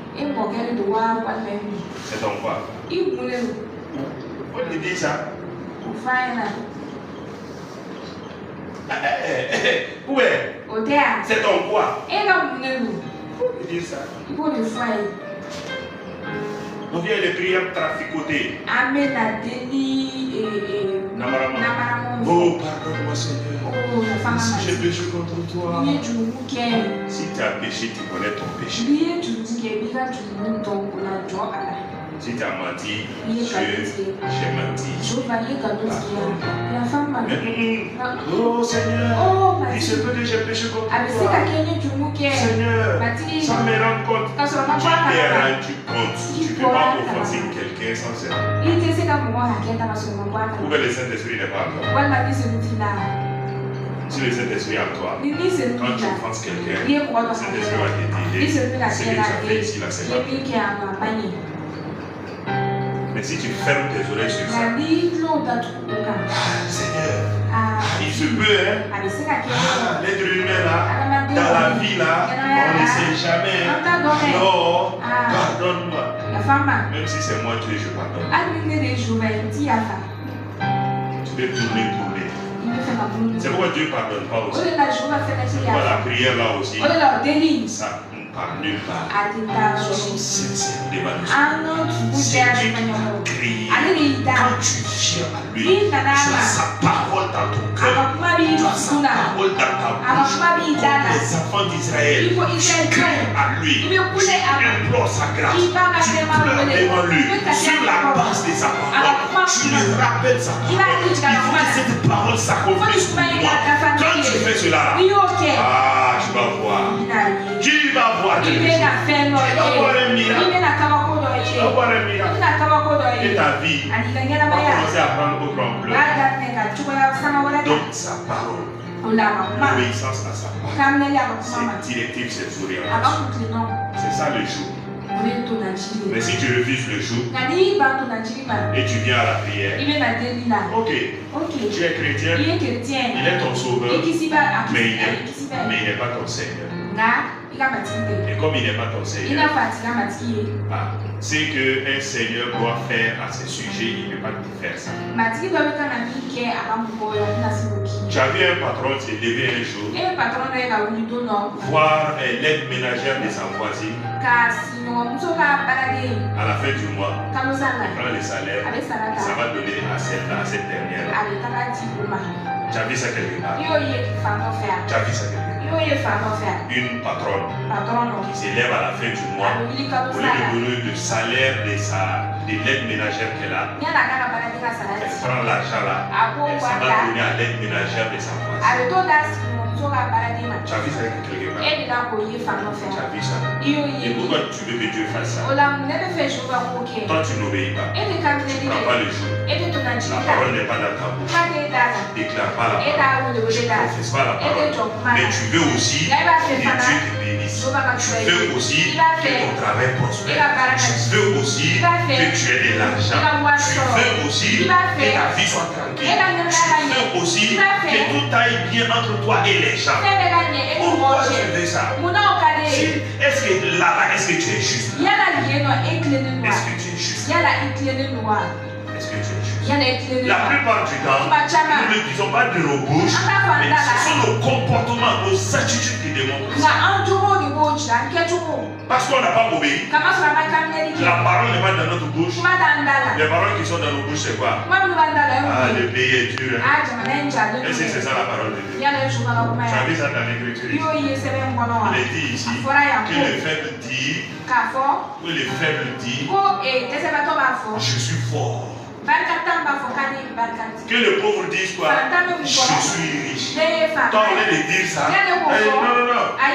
C'est ton quoi? On te dit ça. Où est? C'est ton quoi? On te dit ça. On vient de prières traficotées. Oh, pardonne-moi Seigneur. Si j'ai péché contre toi. Si tu as péché, tu connais ton péché. Si tu as menti, j'ai menti. Oh Seigneur, il se peut que j'ai péché contre toi. Seigneur, sans me rendre compte, tu t'es rendu compte. Tu ne peux pas offenser quelqu'un sans ça. Pourquoi le Saint-Esprit n'est pas en toi? Si le Saint-Esprit est en toi, quand tu offenses quelqu'un, le Saint-Esprit va t'aider. C'est que tu as fait ici la semaine. Mais si tu fermes tes oreilles sur ça, Seigneur, il se peut, hein? L'être humain là, dans la vie là, on ne sait jamais. Non, pardonne-moi. Même si c'est moi Dieu, je pardonne. Tu peux tourner. C'est pourquoi Dieu ne pardonne pas aussi. C'est pourquoi la prière là aussi, ça par nulle part. Sois sincère devant Dieu. C'est Dieu qui t'a créé. Quand tu viens à lui, tu as sa parole dans ton cœur. Tu as sa parole dans ta bouche. Comme les enfants d'Israël, tu cries à lui. Tu implores sa grâce. Tu pleures devant lui. Sur la base de sa parole, tu lui rappelles sa parole. Il faut que cette parole s'accomplisse pour moi. Quand tu fais cela, tu vas voir. Tu vas voir quelque chose. Tu vas voir un miracle. Tu vas voir un miracle. Et ta vie va commencer à prendre autre ampleur. Donc sa parole, l'obéissance à sa parole, c'est directive, c'est orientation. C'est ça le jour. Mais si tu refuses le jour et tu viens à la prière, ok, tu es chrétien, il est ton sauveur, mais il n'est pas ton Seigneur. Et comme il n'est pas ton Seigneur, c'est qu'un Seigneur doit faire à ses sujets, il ne peut pas faire ça. Tu as vu un patron se lever un jour, voir l'aide ménagère de sa voisine. À la fin du mois, quand le salaire, ça va donner à cette dernière. Tu as vu ça quelque part? Tu as vu ça quelque part? Une patronne qui s'élève à la fin du mois, au lieu de donner le salaire de l'aide ménagère qu'elle a, elle prend l'argent là, elle s'en va donner à l'aide ménagère de sa voisine. Tu as vu ça quelque part? Tu as vu ça? Et pourquoi tu veux que Dieu fasse ça? Toi tu n'obéis pas. Tu ne prends pas le jour. La parole n'est pas dans ta bouche. Tu ne déclares pas la parole. Tu ne professes pas la parole. Mais tu veux aussi que Dieu te bénisse. Tu veux aussi que ton travail prospère. Tu veux aussi que tu aies de l'argent. Tu veux aussi que ta vie soit tranquille. Tu veux aussi que tout aille bien entre toi et les gens. Pourquoi tu veux ça? Est-ce que là, est-ce que tu es juste? Est-ce que tu es juste? Est-ce que tu es juste? La plupart du temps, nous ne disons pas de nos bouches, mais ce sont nos comportements, nos attitudes qui démontrent ça. Parce qu'on n'a pas obéi. La parole n'est pas dans notre bouche. Les paroles qui sont dans nos bouches, c'est quoi? Ah, le pays est dur. Est-ce que c'est ça la parole de Dieu? Tu as vu ça dans l'écriture? Il est dit ici que le faible dit, je suis fort. Que le pauvre dise quoi? Je suis riche. Quand on vient de dire ça, non. Ah,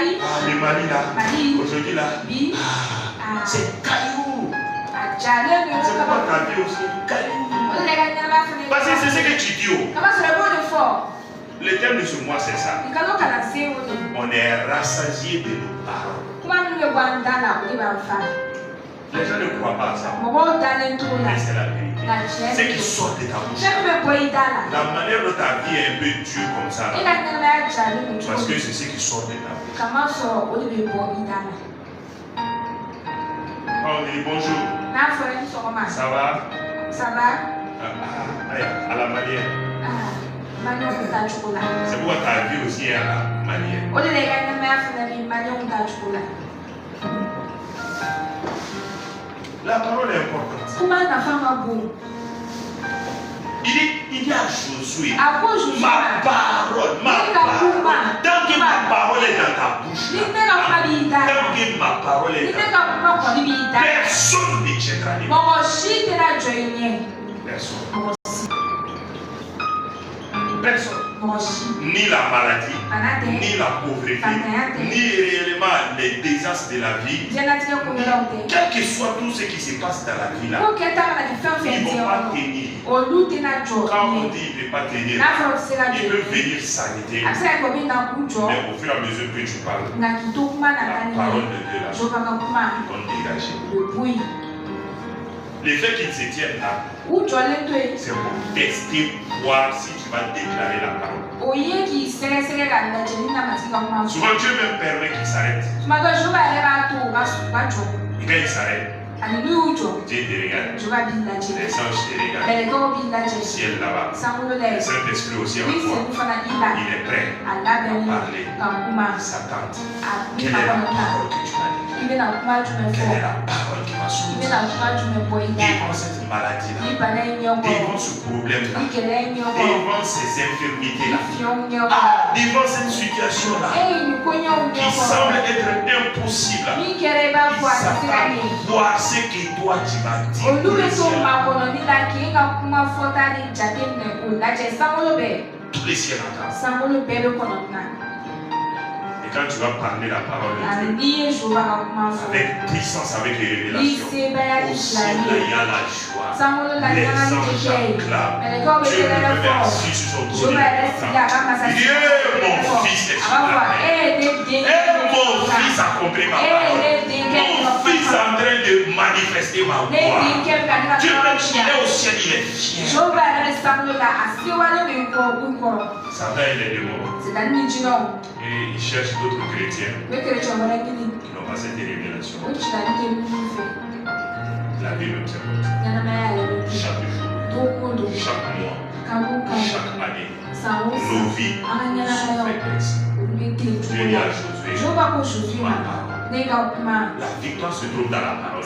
le mari là, aujourd'hui là, c'est caillou. C'est pourquoi ta vie aussi caillou. Parce que c'est ce que tu dis. Le thème de ce mois, c'est ça. On est rassasié de nos paroles. Les gens ne croient pas à ça. Mais c'est la vérité. Ce qui sort de ta bouche. La manière dont ta vie est un peu dure comme ça. Parce que c'est ce qui sort de ta bouche. On dit bonjour. Ça va? À la manière. C'est pourquoi ta vie aussi est à la manière. La parole est importante. Il dit à Josué, ma parole. Tant que ma parole est dans ta bouche, tant que ma parole est dans ta bouche, personne ne tiendra les mains. Personne. Ni la maladie, ni la pauvreté, ni réellement les désastres de la vie, quel que soit tout ce qui se passe dans la vie là, ils ne vont pas tenir. Quand on dit qu'il ne peut pas tenir, il peut venir s'arrêter. Mais au fur et à mesure que tu parles, la parole de Dieu là, ils vont dégager. Le fait qu'ils se tiennent là, c'est pour tester, voir si tu vas déclarer la parole. Souvent Dieu même permet qu'il s'arrête. Et quand il s'arrête, Dieu te regarde. Les anges te regardent. Le ciel là-bas. Le Saint-Esprit aussi en toi. Il est prêt à parler. S'attendre. Quelle est la parole que tu as dit? Quelle est la parole qui va sauver? Devant cette maladie-là, devant ce problème-là, devant ces infirmités-là, devant cette situation-là, qui semble être impossible, voir ce que toi tu vas dire. Tous les ciels entendent. Et quand tu vas parler la parole de Dieu, avec puissance, avec les révélations, aussi il y a la joie. Les anges acclament. Dieu me met assis sur son trône. Il dit, mon fils est sur la terre. Mon fils accomplit ma parole. Mon fils est en train de manifester ma voix. Dieu même il est au ciel, il est fier. Satan et les démons. Et il cherche d'autres chrétiens qui n'ont pas cette révélation. La vie même c'est comme ça. Chaque jour, chaque mois, chaque année, nos vies sont faites ainsi. Dieu dit à Josué, la victoire se trouve dans la parole.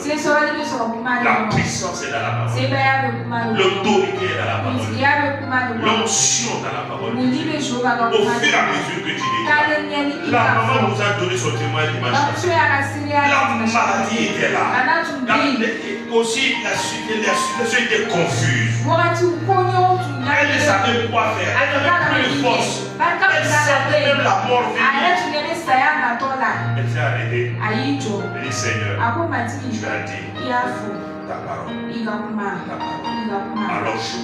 La puissance est dans la parole. L'autorité est dans la parole. L'onction dans la parole. Au fur et à mesure que tu déclares. La maman nous a donné son témoin dimanche. La maladie était là. Aussi, la situation était confuse. Elle ne savait quoi faire. Elle n'avait plus de force. Elle sentait même la mort venir. Elle s'est arrêtée. Elle dit Seigneur, tu as dit ta parole. Alors je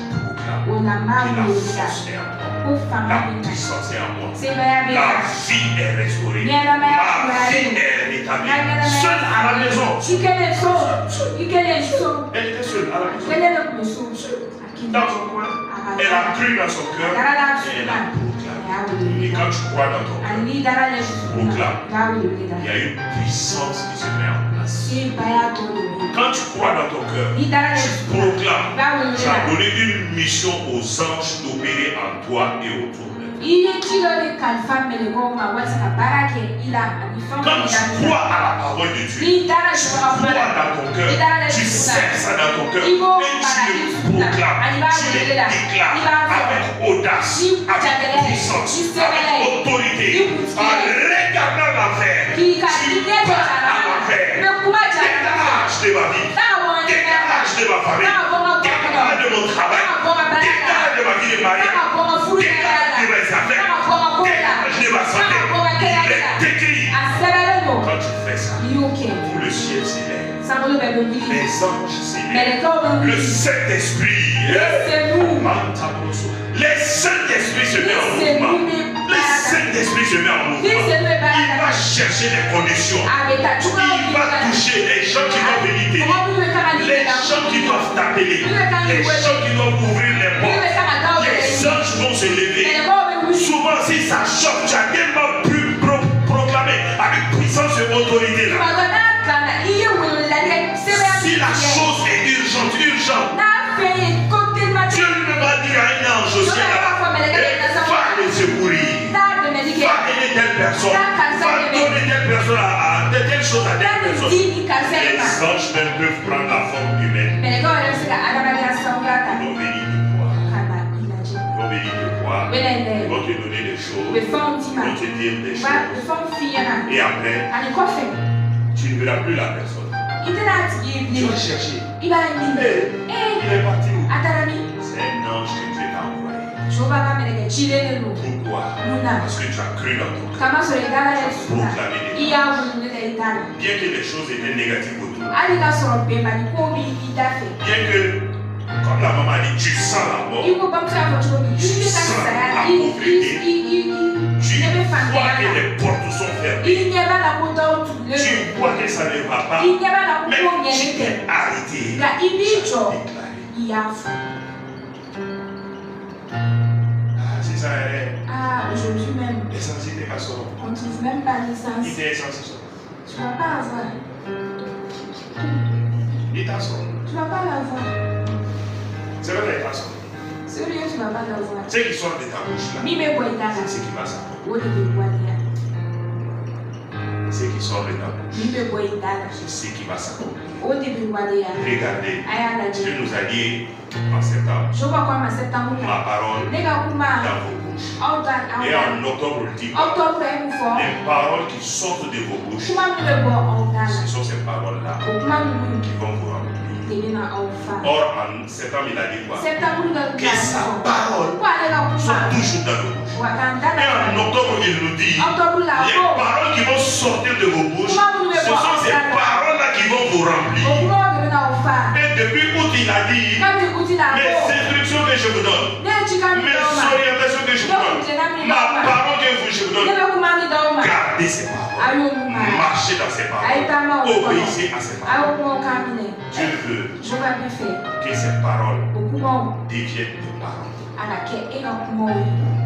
proclame que la force est en moi. La puissance est en moi. La vie est restaurée. Ma vie est rétablie. Seule à la maison. Elle était seule à la maison. Dans son coin. Elle a cru dans son cœur. Et elle a proclamé. Et quand tu crois dans ton cœur, tu proclames. Il y a une puissance qui se met en place. Quand tu crois dans ton cœur, tu proclames. Tu as donné une mission aux anges d'opérer en toi et autour de toi. Quand tu crois à la parole de Dieu, tu crois dans ton cœur, tu sers ça dans ton cœur, et tu le proclames, tu le déclares avec audace, avec puissance, avec autorité, en regardant l'enfer. Tu vas à l'enfer. Déclage de ma vie, déclage de ma famille, déclage de mon travail, déclage de ma vie de mariage, déclage de mes affaires, déclage de ma santé. Il est écrit. Quand tu fais ça, tout le ciel s'élève, les anges s'élèvent, le Saint-Esprit, le Saint-Esprit se met en mouvement. Le Saint-Esprit se met en mouvement. Il va chercher les conditions. Il va toucher les gens qui doivent venir t'aider, les gens qui doivent t'appeler, les gens qui doivent ouvrir les portes. Les anges vont se lever. Souvent, si ça choque, tu as tellement pu proclamer avec puissance et autorité là. Si la chose est urgente, Dieu ne va dire à un ange au ciel là, va les secourir, va aider telle personne, va donner telle personne à telle chose à telle personne. Les anges même peuvent prendre la forme humaine. Ils vont venir te voir. Ils vont te donner des choses. Ils vont te dire des choses. Et après, tu ne verras plus la personne. Tu vas chercher. Il est parti où? C'est un ange que Dieu t'a envoyé. Pourquoi? Parce que tu as cru dans ton cœur. Tu as proclamé des choses. Bien que les choses étaient négatives autour. Bien que, comme la maman a dit, tu sens la mort. Tu sens la pauvreté. Tu vois que les portes sont fermées. Tu vois que ça ne va pas. Mais tu t'es arrêté. Tu as déclaré. C'est ça, aujourd'hui même. L'essence n'était pas sorti. On ne trouve même pas l'essence. Il était censé sortir. Tu ne vas pas avoir. Il t'a sorti. Tu ne vas pas l'avoir. C'est vrai qu'il t'a sorti. Sérieux, tu ne vas pas l'avoir. Ce qui sort de ta bouche là, c'est ce qui va s'accomplir. Ce qui sort de ta bouche, c'est ce qui va s'accomplir. Regardez, Dieu nous a dit en septembre, ma parole dans vos bouches. Et en octobre, il dit, les paroles qui sortent de vos bouches, ce sont ces paroles-là qui vont vous remplir. Or, en septembre, il a dit quoi? Que sa parole soit toujours dans nos bouches. Et en octobre, il nous dit, les paroles qui vont sortir de vos bouches, ce sont ces paroles-là qui vont vous remplir. Et depuis août, il a dit, mes instructions que je vous donne, mes orientations que je vous donne, ma parole que je vous donne, gardez Gardez ses paroles. Marchez dans ses paroles. Obéissez à ses paroles. Dieu veut que ses paroles deviennent des paroles.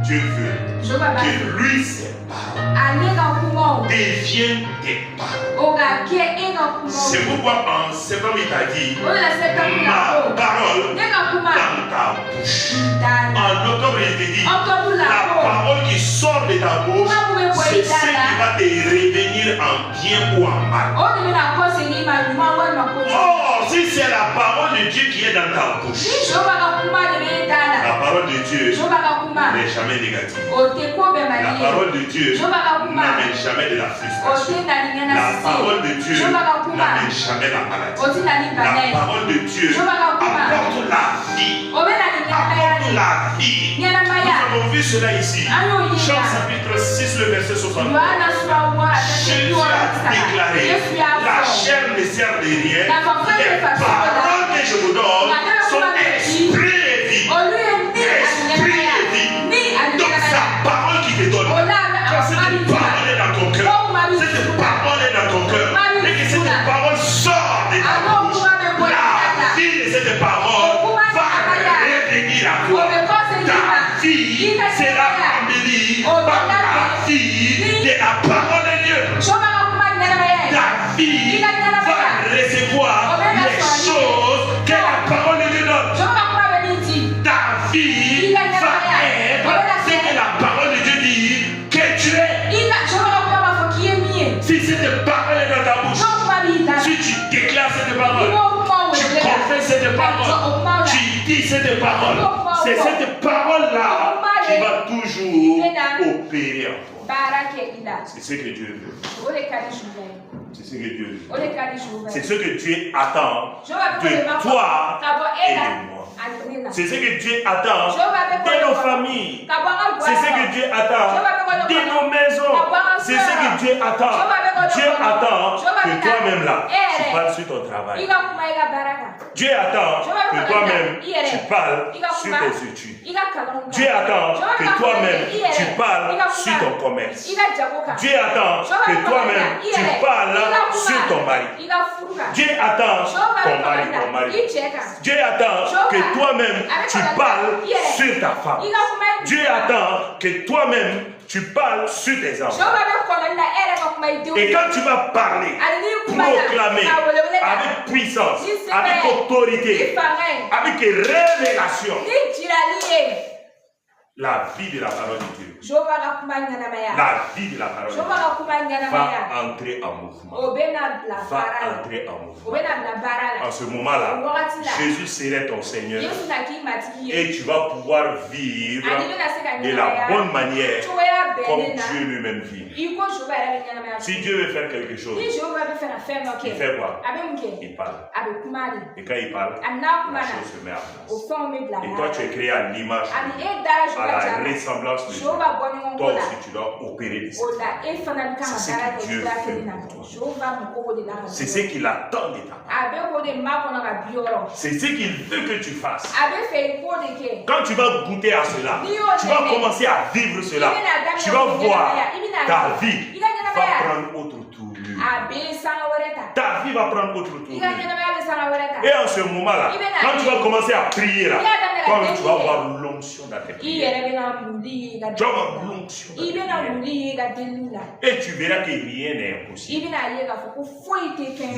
Dieu veut que lui, ses paroles deviennent des paroles. C'est pourquoi en septembre il t'a dit ma parole dans ta bouche. En octobre il t'a dit la parole qui sort de ta bouche, c'est ce qui va te revenir en bien ou en mal. Oh, si c'est la parole de Dieu qui est dans ta bouche, la parole de Dieu n'est jamais négative. La parole de Dieu n'amène jamais de la frustration. La parole de Dieu n'amène jamais la maladie. La parole de Dieu apporte la vie. Apporte la vie. Nous avons vu cela ici. Jean chapitre 6, le verset 63. Jésus a déclaré, la chair ne sert de rien. Les paroles que je vous donne sont esprit et vie. Esprit et vie. Donc sa parole qui te donne. Quand cette parole est dans ton cœur, cette parole est dans ton cœur, et que cette parole sort de ta bouche, la vie de cette parole va revenir à toi. Ta vie sera embellie par la vie de la parole de Dieu. Ta vie va recevoir les choses que la parole de Dieu donne. Ta vie va être ce que la parole de Dieu dit que tu es. Si cette parole est dans ta bouche, si tu déclares cette parole, tu confesses cette parole, tu dis cette parole, c'est cette parole-là qui va toujours opérer en toi. C'est ce que Dieu veut. C'est ce que Dieu veut. C'est ce que Dieu attend de toi et de moi. C'est ce que Dieu attend de nos familles. C'est ce que Dieu attend de nos maisons. C'est ce que Dieu attend. Dieu attend que toi-même là, tu parles sur ton travail. Dieu attend que toi-même, tu parles sur tes études. Dieu attend que toi-même, tu parles sur ton commerce. Dieu attend que toi-même, tu parles sur ton mari. Dieu attend ton mari. Dieu attend que toi-même, tu parles sur ta femme. Dieu attend que toi-même, tu parles sur tes enfants. Et quand tu vas parler, proclamer avec puissance, avec autorité, avec révélation, la vie de la parole de Dieu, la vie de la parole de Dieu va entrer en mouvement. Va entrer en mouvement. En ce moment-là, Jésus serait ton Seigneur et tu vas pouvoir vivre de la bonne manière comme Dieu lui-même vit. Si Dieu veut faire quelque chose, il fait quoi? Il parle. Et quand il parle, la chose se met en place. Et toi, tu es créé à l'image, à la ressemblance de Dieu. Toi aussi, tu dois opérer de ça. C'est ce que Dieu fait pour toi. C'est ce qu'il attend de ta part. C'est ce qu'il veut que tu fasses. Quand tu vas goûter à cela, tu vas commencer à vivre cela. Tu vas voir ta vie va prendre autre tournure. Ta vie va prendre autre tournure. Et en ce moment-là, quand tu vas commencer à prier là, tu vas avoir l'onction dans tes prières. Tu vas avoir l'onction dans tes prières. Et tu verras que rien n'est impossible.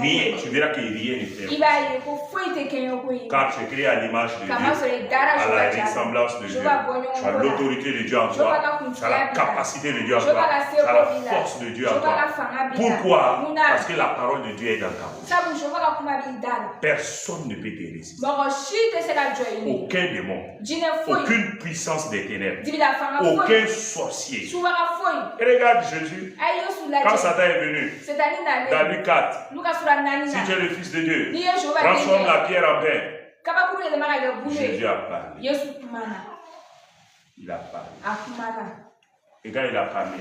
Rien, tu verras que rien n'est impossible. Car tu es créé à l'image de Dieu, à la ressemblance de Dieu. Tu as l'autorité de Dieu en toi. Tu as la capacité de Dieu en toi. Tu as la force de Dieu en toi. Pourquoi? Parce que la parole de Dieu est dans ta bouche. Personne ne peut te résister. Aucun démon, aucune puissance des ténèbres, aucun sorcier. Et regarde Jésus, quand Satan est venu, dans Luc 4, si tu es le Fils de Dieu, transforme la pierre en pain. Jésus a parlé. Il a parlé. Et quand il a parlé,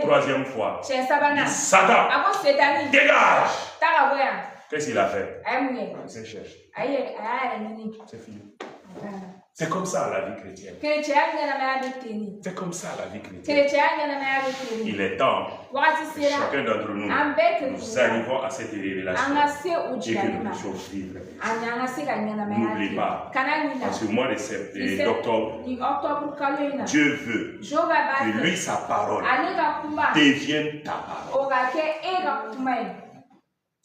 troisième fois, il dit, Satan, dégage! Qu'est-ce qu'il a fait? Il s'est cherché. C'est fini. C'est comme ça la vie chrétienne. C'est comme ça la vie chrétienne. Il est temps que chacun d'entre nous arrivons à cette révélation et que nous puissions vivre. N'oublie pas, en ce mois d'octobre, Dieu veut que lui, sa parole, devienne ta parole.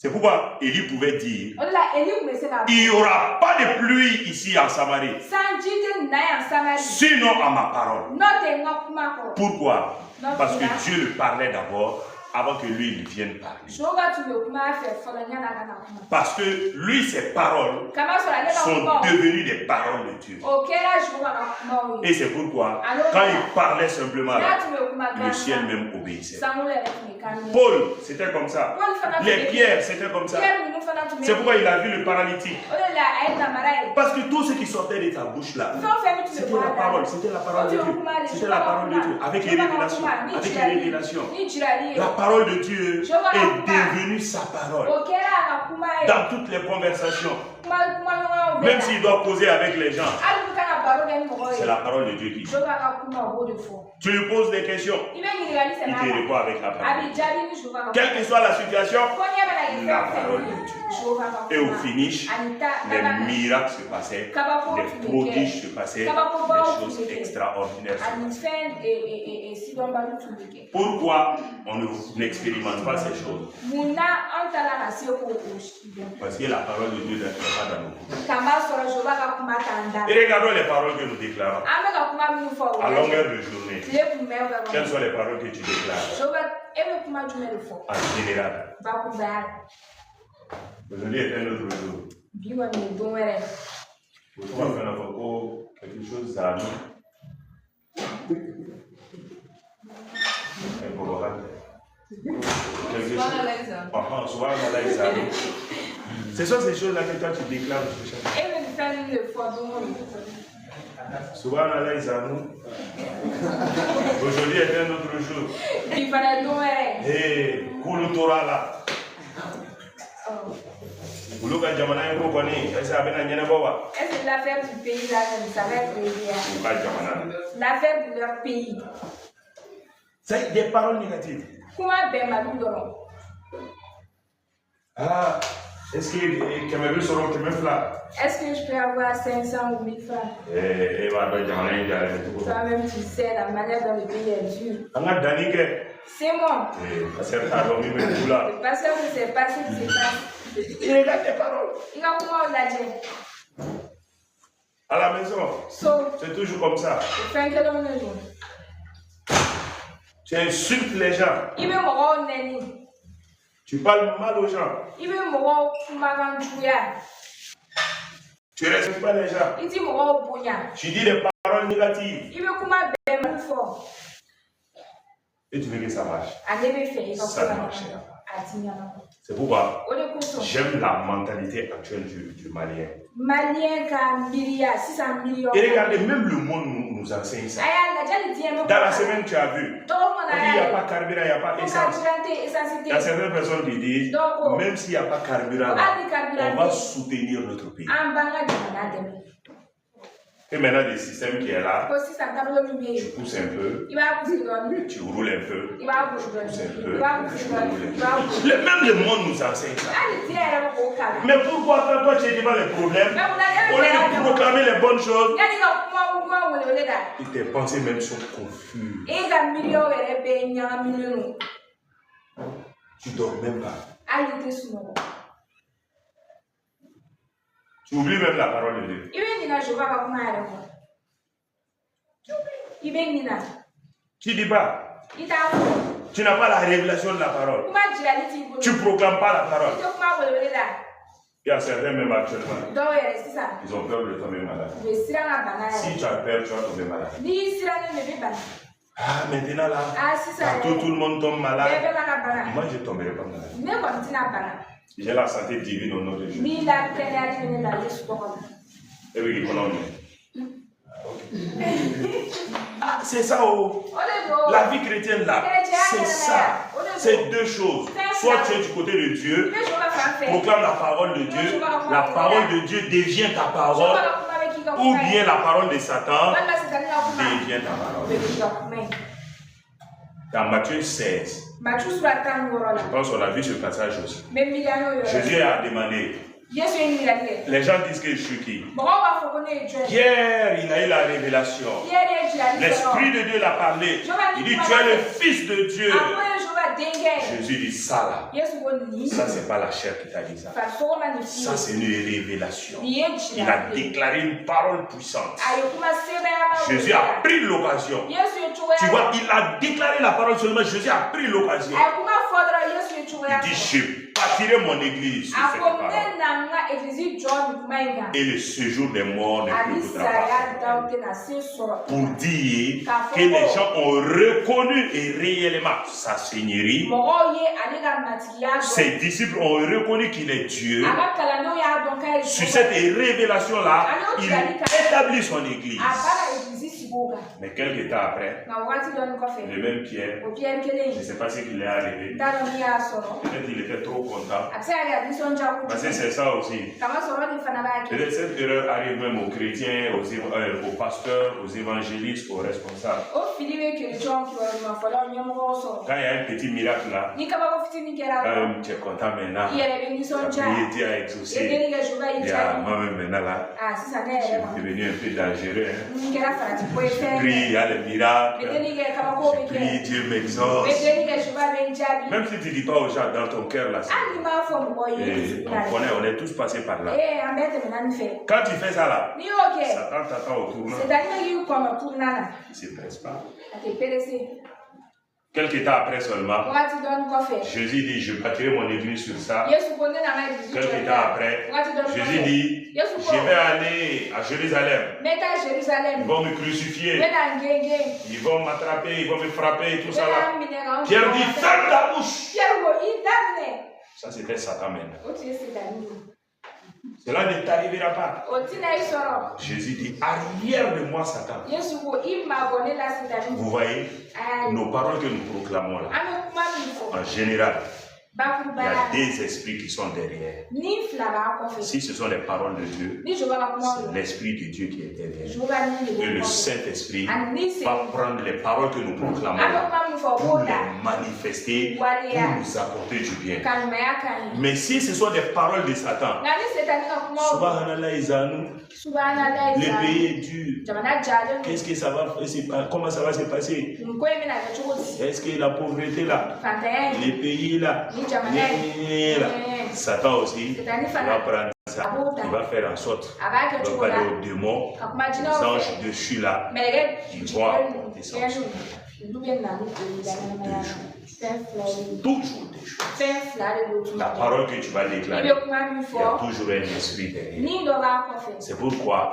C'est pourquoi Élie pouvait dire, il n'y aura pas de pluie ici en Samarie, sinon à ma parole. Pourquoi? Parce que Dieu le parlait d'abord avant que lui il vienne parler. Parce que lui, ses paroles sont devenues des paroles de Dieu. Et c'est pourquoi, quand il parlait simplement là, le ciel même obéissait. Paul, c'était comme ça. Les pierres, c'était comme ça. C'est pourquoi il a vu le paralytique. Parce que tout ce qui sortait de ta bouche là, c'était la parole de Dieu. C'était la parole de Dieu. Avec les révélations. Avec les révélations. La parole de Dieu est devenue sa parole. Dans toutes les conversations. Même s'il doit causer avec les gens, c'est la parole de Dieu qui dit. Tu lui poses des questions, il te répond avec la parole. Quelle que soit la situation, la parole de Dieu. Et au finish, les miracles se passaient, les prodiges se passaient, des choses extraordinaires se passaient. Pourquoi on n'expérimente pas ces choses? Parce que la parole de Dieu n'est pas dans nous. Et regardons les paroles que nous déclarons. À longueur de journée, quelles sont les paroles que tu déclares? En général. Aujourd'hui est un autre jour. On va faire encore quelque chose à nous. Ce sont ces choses-là que toi tu déclares. Souvent, on a les amis. Aujourd'hui est un autre jour. Et Kouloutora là. Koulouka Jamana est reconnu. Est-ce que l'affaire du pays là, ça va être réglé? L'affaire de leur pays. C'est des paroles négatives. Ah, est-ce que Cameroun seront que même là? Est-ce que je peux avoir 500 ou 1000 francs? Toi-même, tu sais, la manière dont le pays est dur. C'est moi. Parce que c'est passé, c'est passé. Il regarde tes paroles. Il a comment on l'a dit? À la maison, c'est toujours comme ça. Tu insultes les gens. Tu parles mal aux gens. Tu ne respectes pas les gens. Tu dis des paroles négatives. Et tu veux que ça marche. Ça ne marche pas. C'est pourquoi j'aime la mentalité actuelle du Malien. Et regardez, même le monde nous enseigne ça. Dans la semaine, tu as vu, il n'y a pas carburant, il n'y a pas essence. Il y a certaines personnes qui disent, même s'il n'y a pas carburant, on va soutenir notre pays. Et maintenant, le système qui est là, tu pousses un peu, tu roules un peu, tu pousses un peu, tu roules un peu. Même le monde nous enseigne ça. Mais pourquoi quand toi tu es devant les problèmes, au lieu de proclamer les bonnes choses, et tes pensées même sont confuses. Tu dors même pas. Tu oublies même la parole de Dieu. Tu dis pas. Tu n'as pas la révélation de la parole. Tu ne proclames pas la parole. Il y a certains même actuellement. Ils ont peur de tomber malade. Si tu as peur, tu vas tomber malade. Ah, maintenant là, partout tout le monde tombe malade. Moi, je ne tomberai pas malade. J'ai la santé divine au nom de Dieu. Et oui, ah, c'est ça, oh. La vie chrétienne là, c'est ça. C'est deux choses. Soit tu es du côté de Dieu, proclame la parole de Dieu, la parole de Dieu devient ta parole, ou bien la parole de Satan devient ta parole. Dans Matthieu 16, je pense qu'on a vu ce passage aussi. Jésus a demandé. Les gens disent que je suis qui? Pierre, il a eu la révélation. L'Esprit de Dieu l'a parlé. Il dit, tu es le Fils de Dieu. Jésus dit, ça là, ça c'est pas la chair qui t'a dit ça. Ça c'est une révélation. Il a déclaré une parole puissante. Jésus a pris l'occasion. Tu vois, il a déclaré la parole seulement. Jésus a pris l'occasion. Il dit, je bâtirai mon église sur cette parole. Et le séjour des morts n'est plus votre part. Pour dire que les gens ont reconnu et réellement sa seigneurie. Ses disciples ont reconnu qu'il est Dieu. Sur cette révélation-là, il établit son église. Mais quelques temps après, le même Pierre, je ne sais pas ce qu'il est arrivé. Peut-être qu'il était trop content. Parce que c'est ça aussi. Peut-être cette erreur arrive même aux chrétiens, aux pasteurs, aux évangélistes, aux responsables. Quand il y a un petit miracle là, tu es content maintenant. Dieu a exaucé. Moi-même maintenant là, je suis devenu un peu dangereux. Je prie, il y a les miracles. Je prie, Dieu m'exauce. Même si tu ne dis pas aux gens dans ton cœur là, on est tous passés par là. Quand tu fais ça là, Satan t'attend au tournant. Il ne se presse pas. Quelques temps après seulement, Jésus dit, je bâtirai mon église sur ça. Quelques temps après, Jésus dit, je vais aller à Jérusalem. Ils vont me crucifier. Ils vont m'attraper, ils vont me frapper, tout ça là. Pierre dit, ferme ta bouche. Ça c'était Satan maintenant. Cela ne t'arrivera pas. Jésus dit, arrière de moi Satan. Vous voyez, nos paroles que nous proclamons là, en général, il y a des esprits qui sont derrière. Si ce sont les paroles de Dieu, c'est l'Esprit de Dieu qui est derrière. Et le Saint-Esprit va prendre les paroles que nous proclamons pour les manifester, pour nous apporter du bien. Mais si ce sont des paroles de Satan, Subhanallah Izanou, le pays est dur. Qu'est-ce que ça va, comment ça va se passer? Est-ce que la pauvreté là, les pays là, Satan aussi, il va prendre ça, il va faire en sorte, il va parler aux démons, aux anges dessus là, ils vont apporter ça. Toujours des choses. La parole que tu vas déclarer, il y a toujours un esprit derrière. C'est pourquoi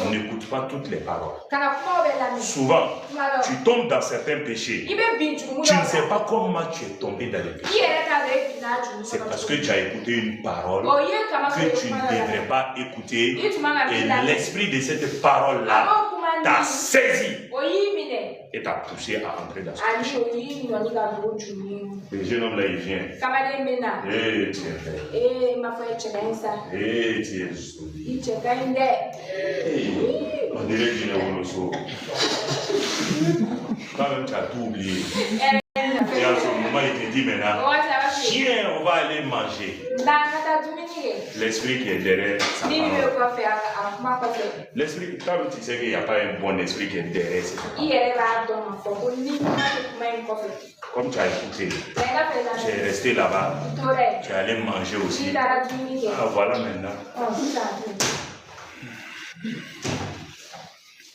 on n'écoute pas toutes les paroles. Souvent, tu tombes dans certains péchés. Tu ne sais pas comment tu es tombé dans les péchés. C'est parce que tu as écouté une parole que tu ne devrais pas écouter. Et l'esprit de cette parole-là t'a saisi et t'a poussé à entrer dans ce péché. Le jeune homme là, il vient. Et tu es belle. Et tu es jolie. On dirait que tu es au sol. Quand même, tu as tout oublié. Et à ce moment, il te dit maintenant, tiens, on va aller manger. L'esprit qui est derrière sa parole. L'esprit, quand tu sais qu'il n'y a pas un bon esprit qui est derrière cette parole. Comme tu as écouté, tu es resté là-bas, tu es allé manger aussi. Ah, voilà maintenant.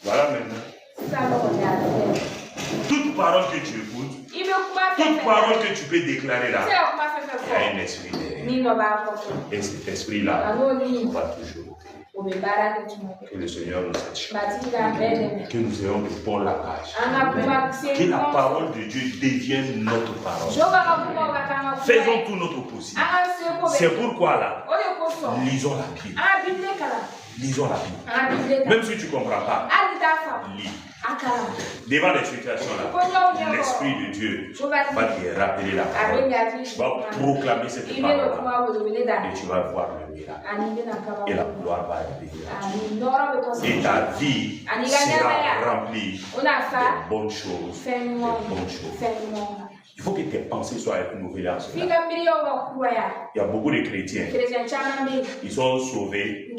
Voilà maintenant. Toute parole que tu écoutes, toute parole que tu peux déclarer là, il y a un esprit derrière. Et cet esprit-là, on va toujours. Que le Seigneur nous aide. Que nous ayons de bons langages. Que la parole de Dieu devienne notre parole. Faisons tout notre possible. C'est pourquoi là, lisons la Bible. Lisons la Bible. Même si tu ne comprends pas, lis. Devant les situations là, l'Esprit de Dieu va te rappeler la parole, va proclamer cette parole et tu vas voir le miracle. Et la gloire va arriver. Et ta vie sera remplie de bonnes choses. Il faut que tes pensées soient renouvelées en cela. Il y a beaucoup de chrétiens. Ils sont sauvés,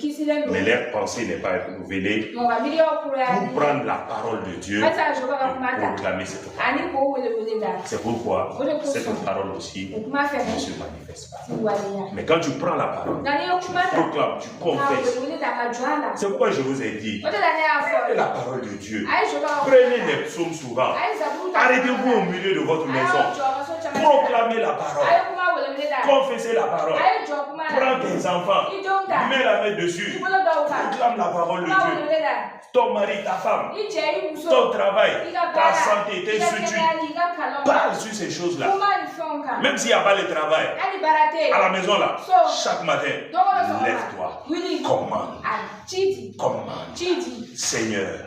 mais leur pensée n'est pas renouvelée pour prendre la parole de Dieu et proclamer cette parole. C'est pourquoi cette parole aussi ne se manifeste pas. Mais quand tu prends la parole, tu proclames, tu confesses. C'est pourquoi je vous ai dit, prenez la parole de Dieu. Prenez les psaumes souvent. Arrêtez-vous au milieu de votre maison. Proclamez la parole. Confessez la parole. Prends tes enfants. Mets la main dessus. Proclame la parole de Dieu. Ton mari, ta femme, ton travail, ta santé, tes études. Parle sur ces choses-là. Même s'il n'y a pas le travail, à la maison là, chaque matin, lève-toi. Commande. Seigneur,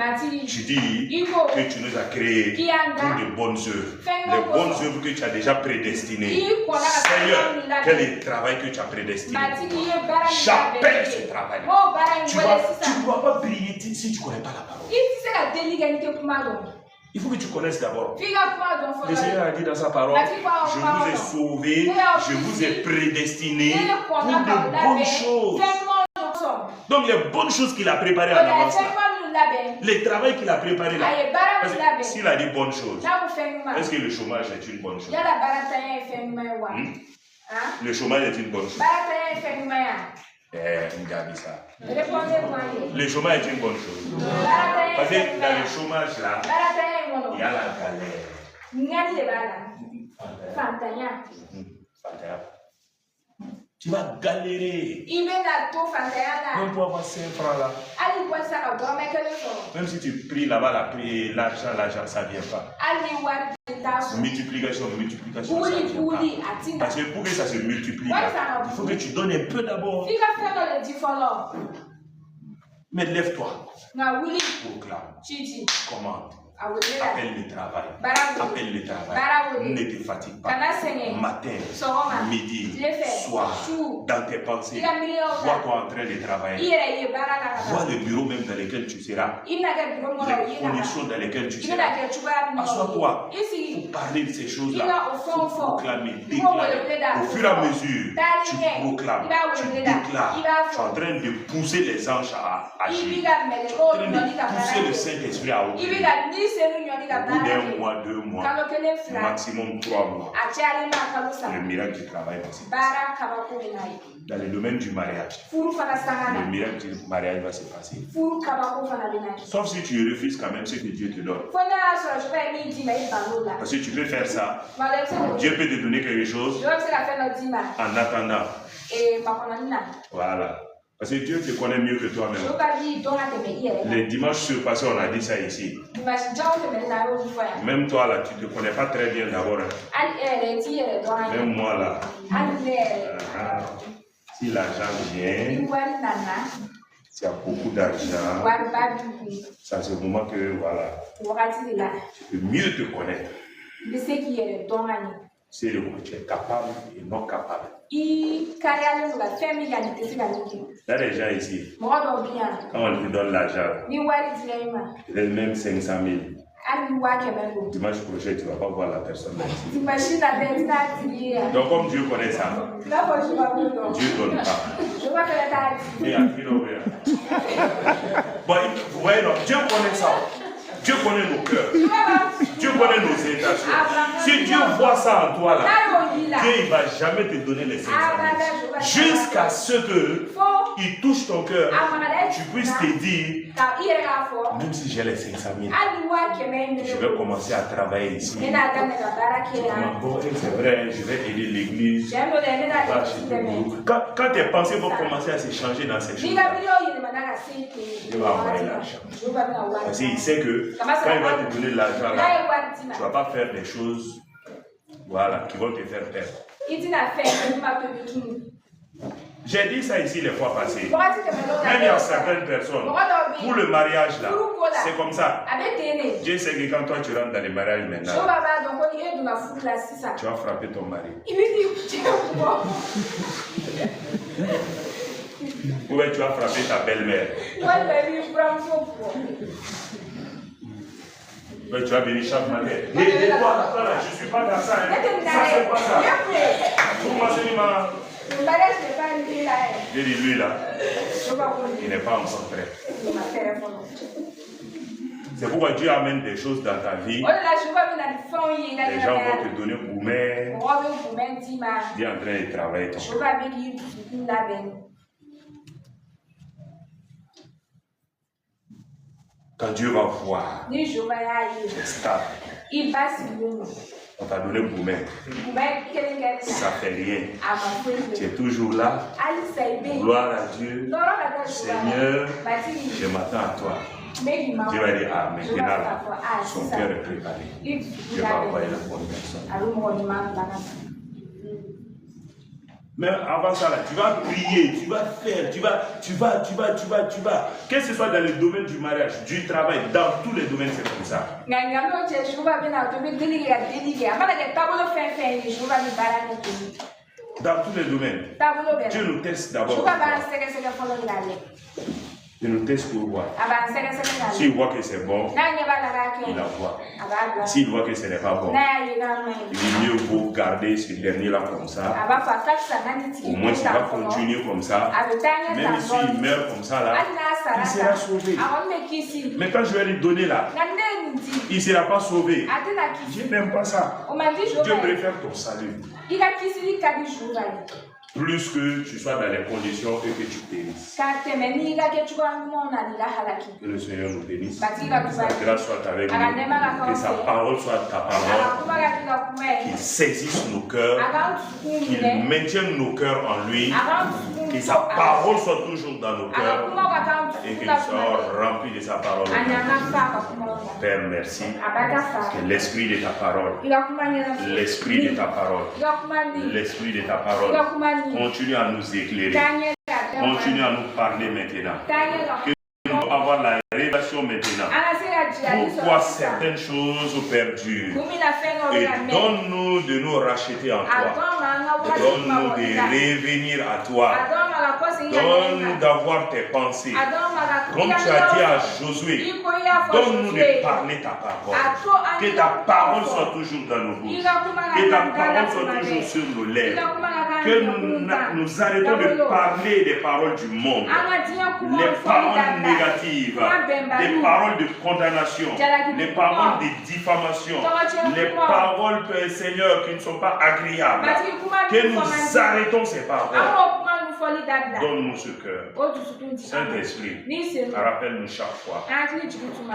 tu dis que tu nous as créés pour de bonnes œuvres. Les bonnes œuvres que tu as déjà prédestinées. Seigneur, quel est le travail que tu as prédestiné? J'appelle ce travail. Tu ne dois pas briller si tu ne connais pas la parole. Il faut que tu connaisses d'abord. Le Seigneur a dit dans sa parole, je vous ai sauvés, je vous ai prédestinés pour de bonnes choses. Donc il y a de bonnes choses qu'il a préparées en avance. Le travail qu'il a préparé là. S'il a dit bonnes choses, est-ce que le chômage est une bonne chose? Le chômage est une bonne chose. Le chômage est une bonne chose. Parce que dans le chômage là, il y a la galère. Tu vas galérer. Même pour avoir 5 francs là. Même si tu pries là-bas, l'argent, ça ne vient pas. Multiplication, ça ne vient pas. Parce que pour que ça se multiplie, il faut que tu donnes un peu d'abord. Mais lève-toi. Proclame. Commande. Appelle le travail. Appelle le travail. Ne te fatigue pas. Matin, midi, soir, dans tes pensées, vois-toi en train de travailler. Vois le bureau même dans lequel tu seras. Les conditions dans lesquelles tu seras. Assois-toi pour parler de ces choses-là. Pour proclamer, déclarer. Au fur et à mesure, tu proclames, tu déclares. Tu es en train de pousser les anges à agir. Tu es en train de pousser le Saint-Esprit à opérer. Au bout d'un mois, 2 mois, maximum 3 mois, le miracle du travail va se passer. Dans le domaine du mariage, le miracle du mariage va se passer. Sauf si tu refuses quand même ce que Dieu te donne. Parce que tu peux faire ça. Dieu peut te donner quelque chose en attendant. Voilà. Parce que Dieu te connaît mieux que toi-même. Les dimanches surpassés, on a dit ça ici. Même toi là, tu ne te connais pas très bien d'abord. Même moi là. Si l'argent vient, s'il y a beaucoup d'argent, c'est à ce moment que voilà, tu peux mieux te connaître. C'est le coup, tu es capable et non capable. Il y a des gens ici, quand on te donne l'argent, peut-être même 500 000. Dimanche prochain, tu ne vas pas voir la personne ici. Donc comme Dieu connaît ça, Dieu ne donne pas. Et bon, vous voyez, non, Dieu connaît ça. Dieu connaît nos cœurs. Dieu connaît nos intentions. Si Dieu voit ça en toi là, Dieu ne va jamais te donner les 500 000. Jusqu'à ce qu'il touche ton cœur, tu puisses te dire, même si j'ai les 500 000, je vais commencer à travailler ici. Bon, c'est vrai, je vais aider l'église. Quand tes pensées vont commencer à se changer dans ces choses, Dieu va envoyer l'argent. Parce qu'il sait que quand il va te donner l'argent là, tu ne vas pas faire des choses, voilà, qui vont te faire perdre. J'ai dit ça ici les fois passées. Même il y a certaines personnes, pour le mariage là, c'est comme ça. Dieu sait que quand toi tu rentres dans les mariages maintenant, tu vas frapper ton mari. Ou bien tu vas frapper ta belle-mère. Tu vas venir chaque matin. Et toi, je ne suis pas dans ça. Ça, c'est pas ça. Pour moi, c'est ma... J'ai dit, lui là, il n'est pas encore prêt. C'est pourquoi Dieu amène des choses dans ta vie. Les gens vont te donner boumé. Dieu est en train de travailler ton cœur. Quand Dieu va voir, tu es stable. On t'a donné boumé. Ça ne fait rien. Tu es toujours là. Gloire à Dieu. Seigneur, je m'attends à toi. Dieu va dire, ah, maintenant là, son cœur est préparé. Dieu va envoyer la bonne personne. Mais avant ça, là, tu vas prier, tu vas faire, tu vas. Que ce soit dans le domaine du mariage, du travail, dans tous les domaines, c'est comme ça. Dans tous les domaines. Dieu nous teste d'abord. Il nous teste pour voir. S'il voit que c'est bon, il envoie. S'il voit que ce n'est pas bon, il est mieux vaut garder ce dernier-là comme ça. Au moins, il va continuer comme ça. Même s'il meurt comme ça, là, il sera sauvé. Mais quand je vais lui donner là, il ne sera pas sauvé. Dieu n'aime pas ça. Dieu préfère ton salut. Plus que tu sois dans les conditions et que tu périsses. Que le Seigneur nous bénisse. Que sa grâce soit avec nous. Que sa parole soit ta parole. Qu'il saisisse nos cœurs. Qu'il maintienne nos cœurs en lui. Que sa parole soit toujours dans nos cœurs. Et qu'il soit rempli de sa parole. Père, merci. Que l'esprit de ta parole. L'esprit de ta parole. L'esprit de ta parole. Continue à nous éclairer. Continue à nous parler maintenant. Que nous puissions avoir la révélation maintenant. Pourquoi certaines choses perdurent. Et donne-nous de nous racheter en toi. Donne-nous de revenir à toi. Donne-nous d'avoir tes pensées. Comme tu as dit à Josué, donne-nous de parler ta parole. Que ta parole soit toujours dans nos bouches. Que ta parole soit toujours sur nos lèvres. Que nous arrêtons de parler des paroles du monde. Les paroles négatives. Les paroles de condamnation. Les paroles de diffamation. Les paroles, Seigneur, qui ne sont pas agréables. Que nous arrêtons ces paroles. Donne-nous ce cœur. Saint-Esprit, rappelle-nous chaque fois.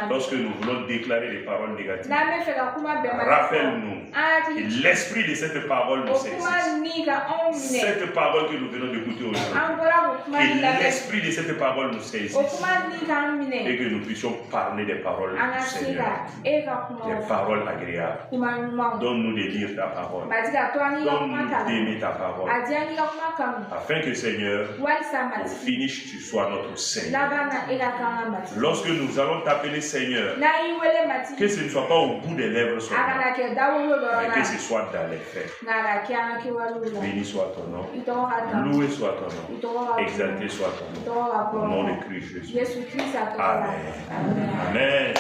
Lorsque nous voulons déclarer des paroles négatives, rappelle-nous que l'esprit de cette parole nous saisisse. Cette parole que nous venons d'écouter aujourd'hui, que l'esprit de cette parole nous saisisse. Et que nous puissions parler des paroles du Seigneur. Des paroles agréables. Donne-nous de lire ta parole. Donne-nous d'aimer ta parole. Afin que Seigneur, au finish, tu sois notre Seigneur. Lorsque nous allons t'appeler Seigneur, que ce ne soit pas au bout des lèvres seulement, mais que ce soit dans les faits. Béni soit ton nom, loué soit ton nom, exalté soit ton nom. Au nom de Christ Jésus. Amen. Amen.